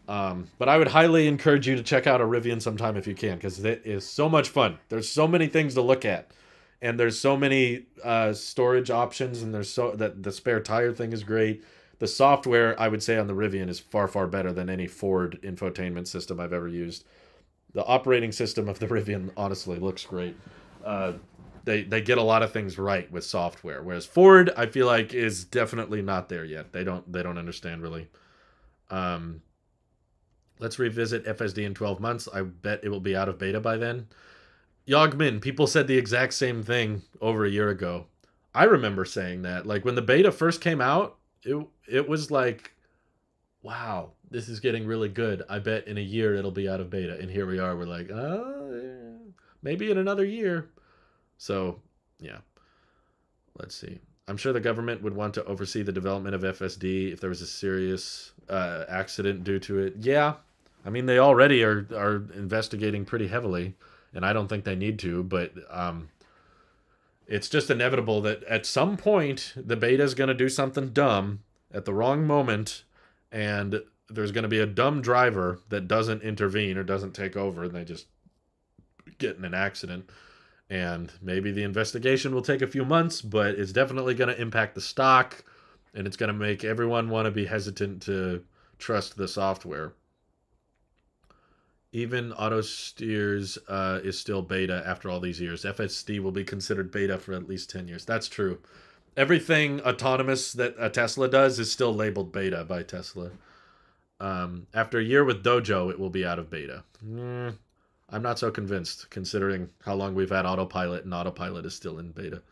But I would highly encourage you to check out a Rivian sometime if you can, because it is so much fun. There's so many things to look at. and there's so many storage options, and there's so that the spare tire thing is great. The software, I would say, on the Rivian is far, far better than any Ford infotainment system I've ever used. The operating system of the Rivian honestly looks great. Uh, they get a lot of things right with software, whereas Ford, I feel like, is definitely not there yet. They don't understand really. Um, let's revisit FSD in 12 months. I bet it will be out of beta by then. Yogmin, people said the exact same thing over a year ago. I remember saying that. Like when the beta first came out, it was like, wow, this is getting really good. I bet in a year it'll be out of beta. And here we are. We're like, maybe in another year. So, yeah. Let's see. I'm sure the government would want to oversee the development of FSD if there was a serious accident due to it. Yeah. I mean, they already are investigating pretty heavily, and I don't think they need to, but it's just inevitable that at some point the beta is going to do something dumb at the wrong moment, and there's going to be a dumb driver that doesn't intervene or doesn't take over, and they just get in an accident. And maybe the investigation will take a few months, but it's definitely going to impact the stock, and it's going to make everyone want to be hesitant to trust the software. Even auto steers is still beta after all these years. FSD will be considered beta for at least 10 years. That's true. Everything autonomous that a Tesla does is still labeled beta by Tesla. After a year with Dojo, it will be out of beta. I'm not so convinced, considering how long we've had autopilot, and autopilot is still in beta.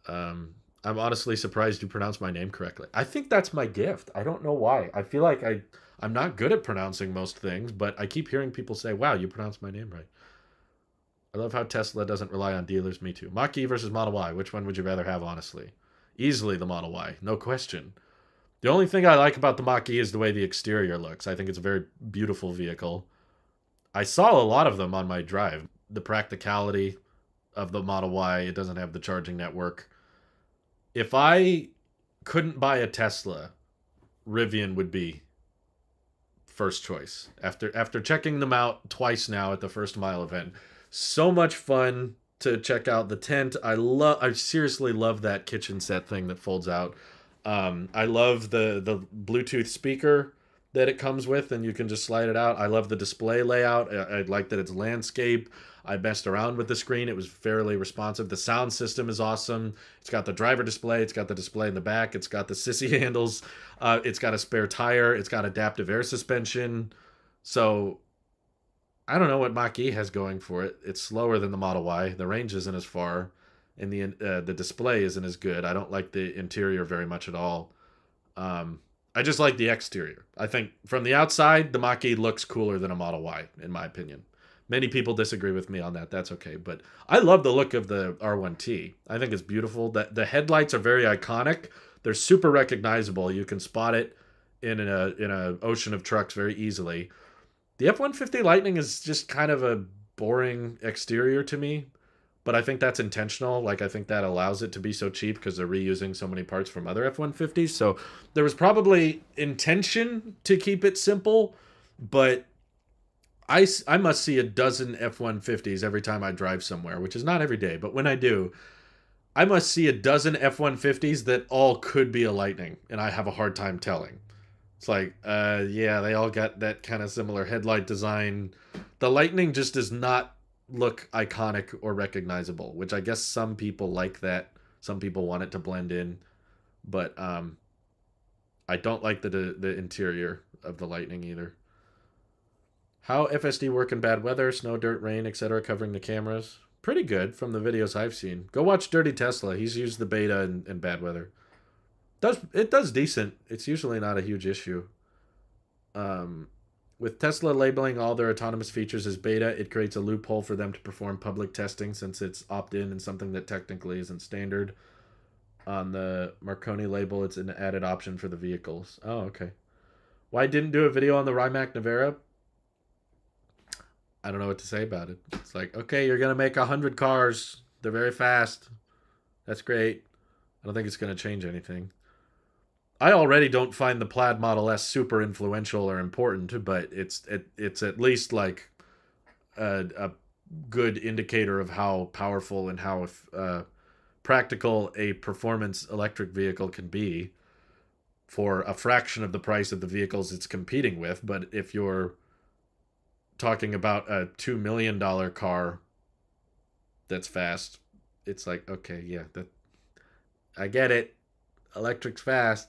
I'm honestly surprised you pronounced my name correctly. I think that's my gift. I don't know why. I feel like I'm not good at pronouncing most things, but I keep hearing people say, wow, you pronounced my name right. I love how Tesla doesn't rely on dealers. Me too. Mach-E versus Model Y. Which one would you rather have, honestly? Easily the Model Y. No question. The only thing I like about the Mach-E is the way the exterior looks. I think it's a very beautiful vehicle. I saw a lot of them on my drive. The practicality of the Model Y, it doesn't have the charging network. If I couldn't buy a Tesla, Rivian would be first choice. After checking them out twice now at the First Mile event. So much fun to check out the tent. I seriously love that kitchen set thing that folds out. I love the Bluetooth speaker that it comes with, and you can just slide it out. I love the display layout. I like that it's landscape. I messed around with the screen. It was fairly responsive. The sound system is awesome. It's got the driver display. It's got the display in the back. It's got the sissy handles. It's got a spare tire. It's got adaptive air suspension. So I don't know what Mach-E has going for it. It's slower than the Model Y. The range isn't as far, and the display isn't as good. I don't like the interior very much at all. I just like the exterior. I think from the outside, the Mach-E looks cooler than a Model Y, in my opinion. Many people disagree with me on that. That's okay. But I love the look of the R1T. I think it's beautiful. The headlights are very iconic. They're super recognizable. You can spot it in a ocean of trucks very easily. The F-150 Lightning is just kind of a boring exterior to me. But I think that's intentional. Like, I think that allows it to be so cheap because they're reusing so many parts from other F-150s. So there was probably intention to keep it simple, but I must see a dozen F-150s every time I drive somewhere, which is not every day, but when I do, I must see a dozen F-150s that all could be a Lightning, and I have a hard time telling. It's like, yeah, they all got that kind of similar headlight design. The Lightning just does not look iconic or recognizable, which I guess some people like that. Some people want it to blend in, but I don't like the interior of the Lightning either. How FSD work in bad weather, snow, dirt, rain, etc., covering the cameras? Pretty good from the videos I've seen. Go watch Dirty Tesla. He's used the beta in bad weather. It does decent. It's usually not a huge issue. With Tesla labeling all their autonomous features as beta, it creates a loophole for them to perform public testing since it's opt-in and something that technically isn't standard. On the Marconi label, it's an added option for the vehicles. Oh, okay. Why didn't do a video on the Rimac Nevera? I don't know what to say about it. It's like, okay, you're going to make 100 cars. They're very fast. That's great. I don't think it's going to change anything. I already don't find the Plaid Model S super influential or important, but it's at least like a good indicator of how powerful and how practical a performance electric vehicle can be for a fraction of the price of the vehicles it's competing with. But if you're talking about a $2 million car that's fast, it's like, okay, yeah, that I get it. Electric's fast,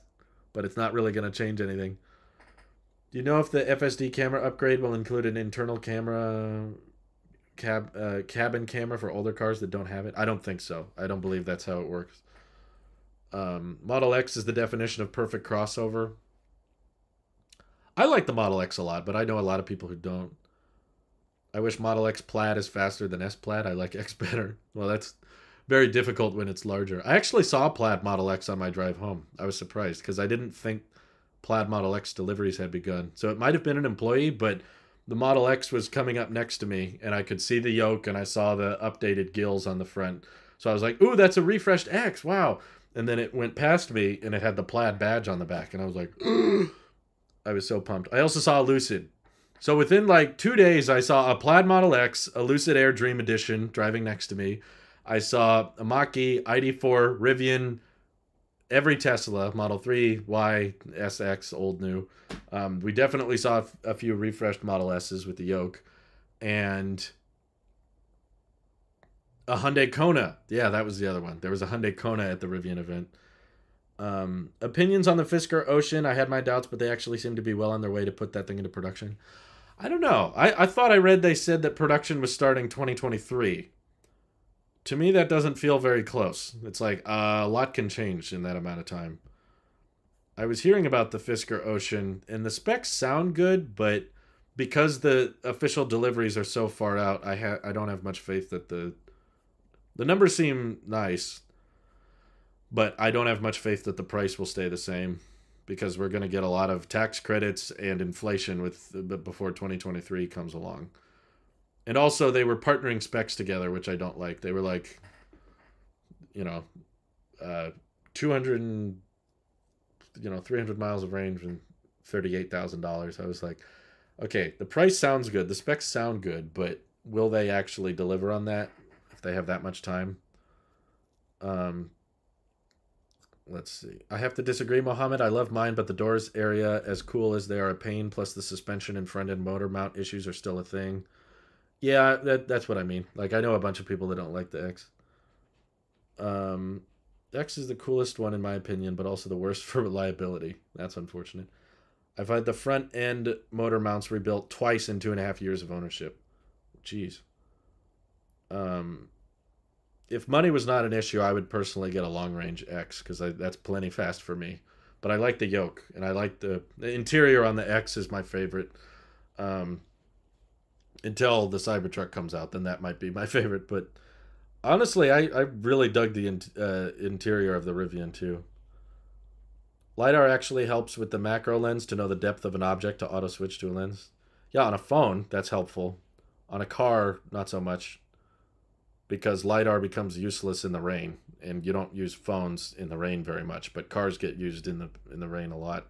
but it's not really going to change anything. Do you know if the FSD camera upgrade will include an internal camera, cabin camera for older cars that don't have it? I don't think so. I don't believe that's how it works. Model X is the definition of perfect crossover. I like the Model X a lot, but I know a lot of people who don't. I wish Model X Plaid is faster than S Plaid. I like X better. Well, that's very difficult when it's larger. I actually saw Plaid Model X on my drive home. I was surprised because I didn't think Plaid Model X deliveries had begun. So it might have been an employee, but the Model X was coming up next to me, and I could see the yoke, and I saw the updated gills on the front. So I was like, ooh, that's a refreshed X. Wow. And then it went past me, and it had the Plaid badge on the back, and I was like, I was so pumped. I also saw a Lucid. So within like 2 days, I saw a Plaid Model X, a Lucid Air Dream Edition driving next to me. I saw a Mach-E, ID4, Rivian, every Tesla, Model 3, Y, SX, old, new. We definitely saw a few refreshed Model S's with the yoke. And a Hyundai Kona. Yeah, that was the other one. There was a Hyundai Kona at the Rivian event. Opinions on the Fisker Ocean. I had my doubts, but they actually seem to be well on their way to put that thing into production. I don't know. I thought I read they said that production was starting 2023. To me, that doesn't feel very close. It's like a lot can change in that amount of time. I was hearing about the Fisker Ocean, and the specs sound good, but because the official deliveries are so far out, I don't have much faith that the numbers seem nice, but I don't have much faith that the price will stay the same because we're going to get a lot of tax credits and inflation before 2023 comes along. And also, they were partnering specs together, which I don't like. They were like, 200, 300 miles of range and $38,000. I was like, okay, the price sounds good. The specs sound good, but will they actually deliver on that if they have that much time? Let's see. I have to disagree, Mohammed. I love mine, but the doors area, as cool as they are a pain, plus the suspension and front-end motor mount issues are still a thing. Yeah, that's what I mean. Like, I know a bunch of people that don't like the X. X is the coolest one in my opinion, but also the worst for reliability. That's unfortunate. I've had the front end motor mounts rebuilt twice in 2.5 years of ownership. Jeez. If money was not an issue, I would personally get a long range X because that's plenty fast for me. But I like the yoke, and I like the interior on the X is my favorite. Until the Cybertruck comes out, then that might be my favorite. But honestly, I really dug the interior of the Rivian too. LiDAR actually helps with the macro lens to know the depth of an object to auto switch to a lens. Yeah, on a phone, that's helpful. On a car, not so much. Because LiDAR becomes useless in the rain. And you don't use phones in the rain very much. But cars get used in the rain a lot.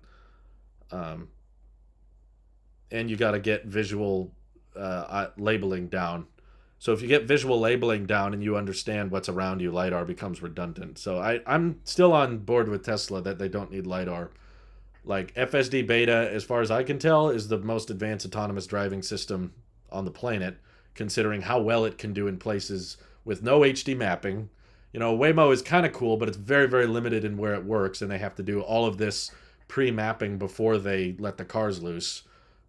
And you got to get visual labeling down. So if you get visual labeling down and you understand what's around you, LiDAR becomes redundant. So I'm still on board with Tesla that they don't need LiDAR. Like FSD Beta, as far as I can tell, is the most advanced autonomous driving system on the planet, considering how well it can do in places with no HD mapping. Waymo is kind of cool, but it's very, very limited in where it works, and they have to do all of this pre-mapping before they let the cars loose,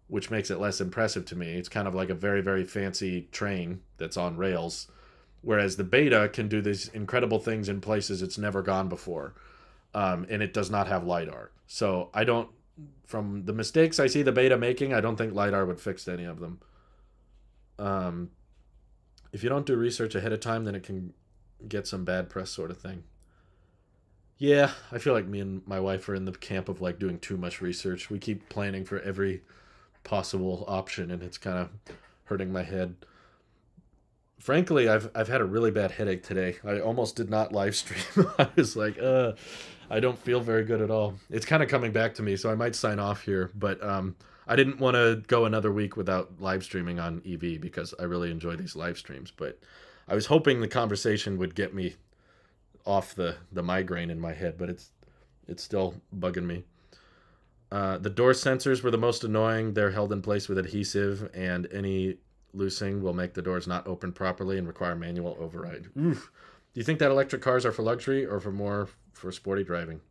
which makes it less impressive to me. It's kind of like a very, very fancy train that's on rails, whereas the Beta can do these incredible things in places it's never gone before, and it does not have LiDAR. So from the mistakes I see the Beta making, I don't think LiDAR would fix any of them. If you don't do research ahead of time, then it can get some bad press sort of thing. Yeah, I feel like me and my wife are in the camp of like doing too much research. We keep planning for every possible option, and it's kind of hurting my head. Frankly, I've had a really bad headache today. I almost did not live stream. I was like, I don't feel very good at all. It's kind of coming back to me, so I might sign off here. But I didn't want to go another week without live streaming on EV because I really enjoy these live streams. But I was hoping the conversation would get me off the migraine in my head, but it's still bugging me. The door sensors were the most annoying. They're held in place with adhesive, and any loosing will make the doors not open properly and require manual override. Oof. Do you think that electric cars are for luxury or for sporty driving?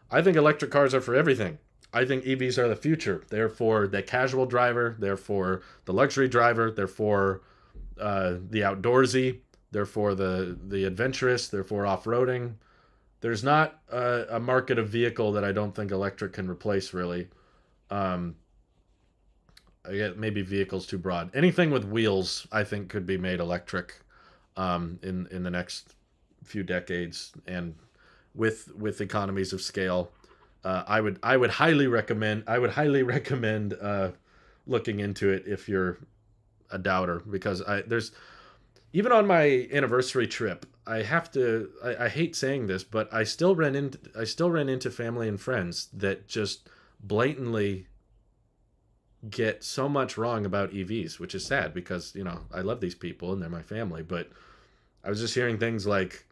I think electric cars are for everything. I think EVs are the future. They're for the casual driver. They're for the luxury driver. They're for the outdoorsy. They're for the adventurous. They're for off-roading. There's not a market of vehicle that I don't think electric can replace, really. I get maybe vehicles too broad. Anything with wheels, I think, could be made electric in the next few decades, and with economies of scale. I would highly recommend looking into it if you're a doubter, because there's even on my anniversary trip, I hate saying this, but I still ran into family and friends that just blatantly get so much wrong about EVs, which is sad because, I love these people and they're my family, but I was just hearing things like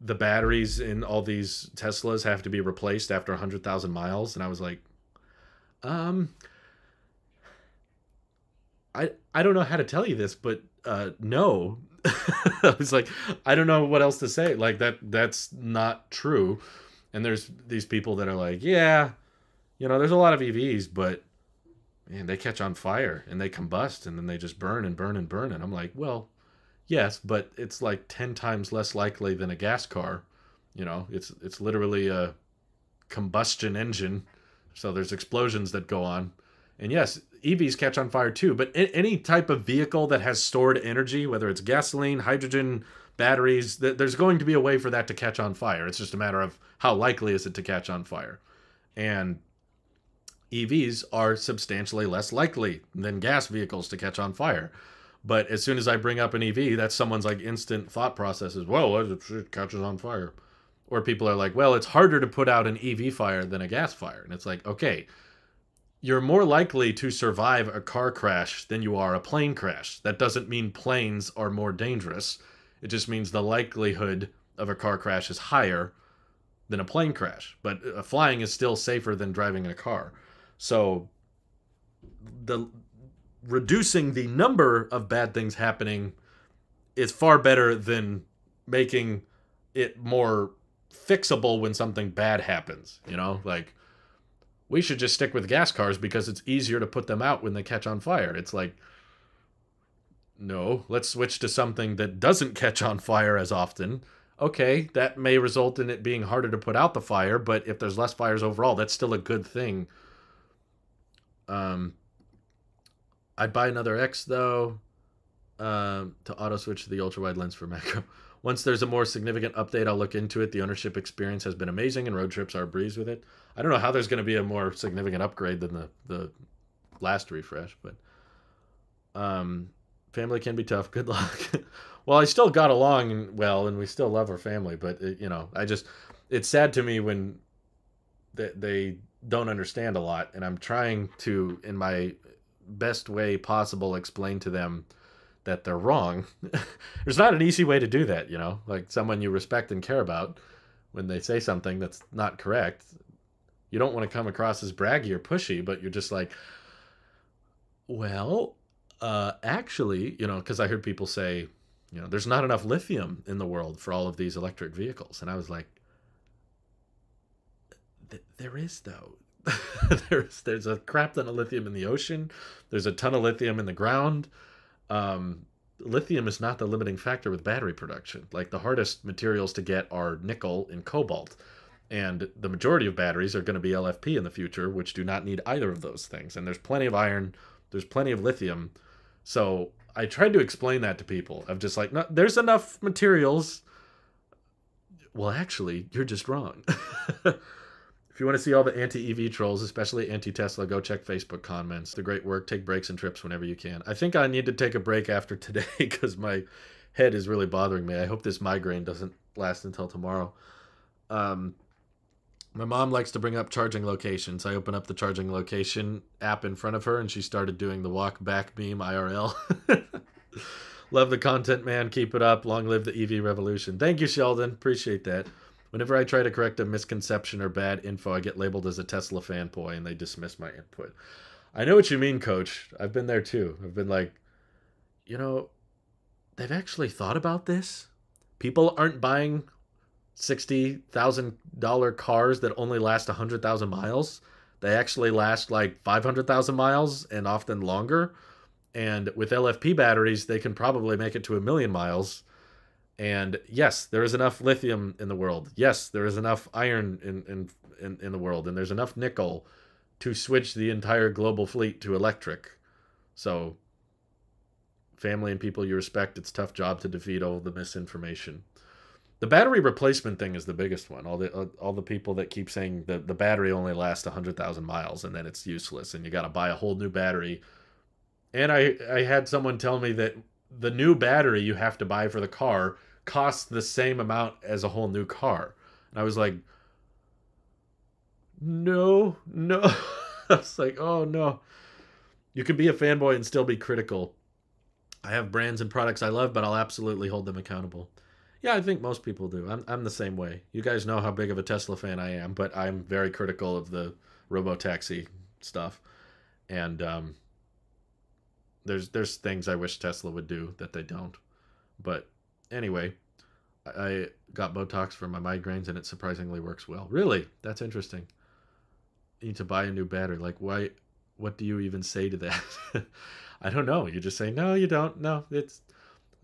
the batteries in all these Teslas have to be replaced after 100,000 miles, and I was like, I don't know how to tell you this, but no. I was like, I don't know what else to say. Like that's not true. And there's these people that are like, yeah, there's a lot of EVs, but man, they catch on fire and they combust and then they just burn and burn and burn. And I'm like, well, yes, but it's like 10 times less likely than a gas car. It's literally a combustion engine. So there's explosions that go on. And yes, EVs catch on fire too, but any type of vehicle that has stored energy, whether it's gasoline, hydrogen, batteries, there's going to be a way for that to catch on fire. It's just a matter of how likely is it to catch on fire. And EVs are substantially less likely than gas vehicles to catch on fire. But as soon as I bring up an EV, that's someone's like instant thought process is, well, it catches on fire. Or people are like, well, it's harder to put out an EV fire than a gas fire. And it's like, okay, you're more likely to survive a car crash than you are a plane crash. That doesn't mean planes are more dangerous. It just means the likelihood of a car crash is higher than a plane crash. But flying is still safer than driving in a car. So reducing the number of bad things happening is far better than making it more fixable when something bad happens. Like, we should just stick with gas cars because it's easier to put them out when they catch on fire. It's like, no, let's switch to something that doesn't catch on fire as often. Okay, that may result in it being harder to put out the fire, but if there's less fires overall, that's still a good thing. I'd buy another X, though, to auto switch to the ultra-wide lens for macro. Once there's a more significant update, I'll look into it. The ownership experience has been amazing, and road trips are a breeze with it. I don't know how there's going to be a more significant upgrade than the last refresh, but family can be tough. Good luck. Well, I still got along well, and we still love our family, but it's sad to me when they don't understand a lot, and I'm trying to, in my best way possible, explain to them that they're wrong. There's not an easy way to do that, like someone you respect and care about, when they say something that's not correct, you don't want to come across as braggy or pushy, but you're just like, well, actually, because I heard people say, there's not enough lithium in the world for all of these electric vehicles. And I was like, there is, though. There's a crap ton of lithium in the ocean. There's a ton of lithium in the ground. Lithium is not the limiting factor with battery production. Like, the hardest materials to get are nickel and cobalt. And the majority of batteries are going to be LFP in the future, which do not need either of those things. And there's plenty of iron. There's plenty of lithium. So I tried to explain that to people. I'm just like, no, there's enough materials. Well, actually, you're just wrong. If you want to see all the anti-EV trolls, especially anti-Tesla, go check Facebook comments. The great work. Take breaks and trips whenever you can. I think I need to take a break after today because my head is really bothering me. I hope this migraine doesn't last until tomorrow. My mom likes to bring up charging locations. I open up the charging location app in front of her, and she started doing the walk back meme IRL. Love the content, man. Keep it up. Long live the EV revolution. Thank you, Sheldon. Appreciate that. Whenever I try to correct a misconception or bad info, I get labeled as a Tesla fanboy, and they dismiss my input. I know what you mean, Coach. I've been there too. I've been like, you know, they've actually thought about this. People aren't buying $60,000 cars that only last 100,000 miles. They actually last like 500,000 miles and often longer. And with LFP batteries, they can probably make it to 1,000,000 miles. And yes, there is enough lithium in the world. Yes, there is enough iron in the world, and there's enough nickel to switch the entire global fleet to electric. So, family and people you respect, it's a tough job to defeat all the misinformation. The battery replacement thing is the biggest one. All the people that keep saying the battery only lasts 100,000 miles and then it's useless and you got to buy a whole new battery. And I had someone tell me that the new battery you have to buy for the car costs the same amount as a whole new car. And I was like, no, no. I was like, oh no. You can be a fanboy and still be critical. I have brands and products I love, but I'll absolutely hold them accountable. Yeah, I think most people do. I'm the same way. You guys know how big of a Tesla fan I am, but I'm very critical of the robotaxi stuff. And there's things I wish Tesla would do that they don't. But anyway, I got Botox for my migraines and it surprisingly works well. Really? That's interesting. You need to buy a new battery. Like, why? What do you even say to that? I don't know. You just say, no, you don't. No, it's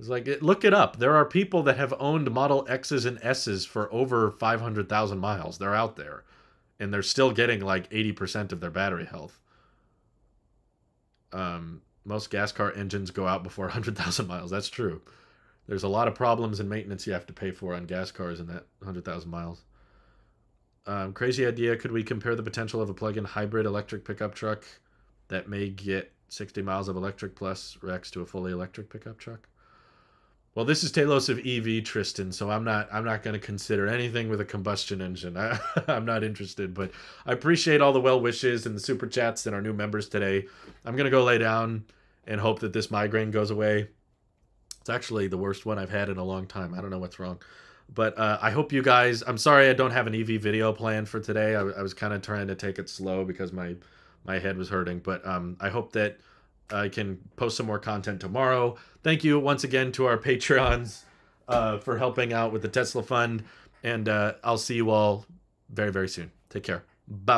like, look it up. There are people that have owned Model X's and S's for over 500,000 miles. They're out there. And they're still getting like 80% of their battery health. Most gas car engines go out before 100,000 miles. That's true. There's a lot of problems and maintenance you have to pay for on gas cars in that 100,000 miles. Crazy idea. Could we compare the potential of a plug-in hybrid electric pickup truck that may get 60 miles of electric plus Rex to a fully electric pickup truck? Well, this is Talos of EV, Tristan, so I'm not going to consider anything with a combustion engine. I'm not interested, but I appreciate all the well wishes and the super chats and our new members today. I'm going to go lay down and hope that this migraine goes away. It's actually the worst one I've had in a long time. I don't know what's wrong. But I hope you guys... I'm sorry I don't have an EV video planned for today. I was kind of trying to take it slow because my head was hurting. But I hope that I can post some more content tomorrow. Thank you once again to our Patreons for helping out with the Tesla Fund. And I'll see you all very, very soon. Take care. Bye-bye.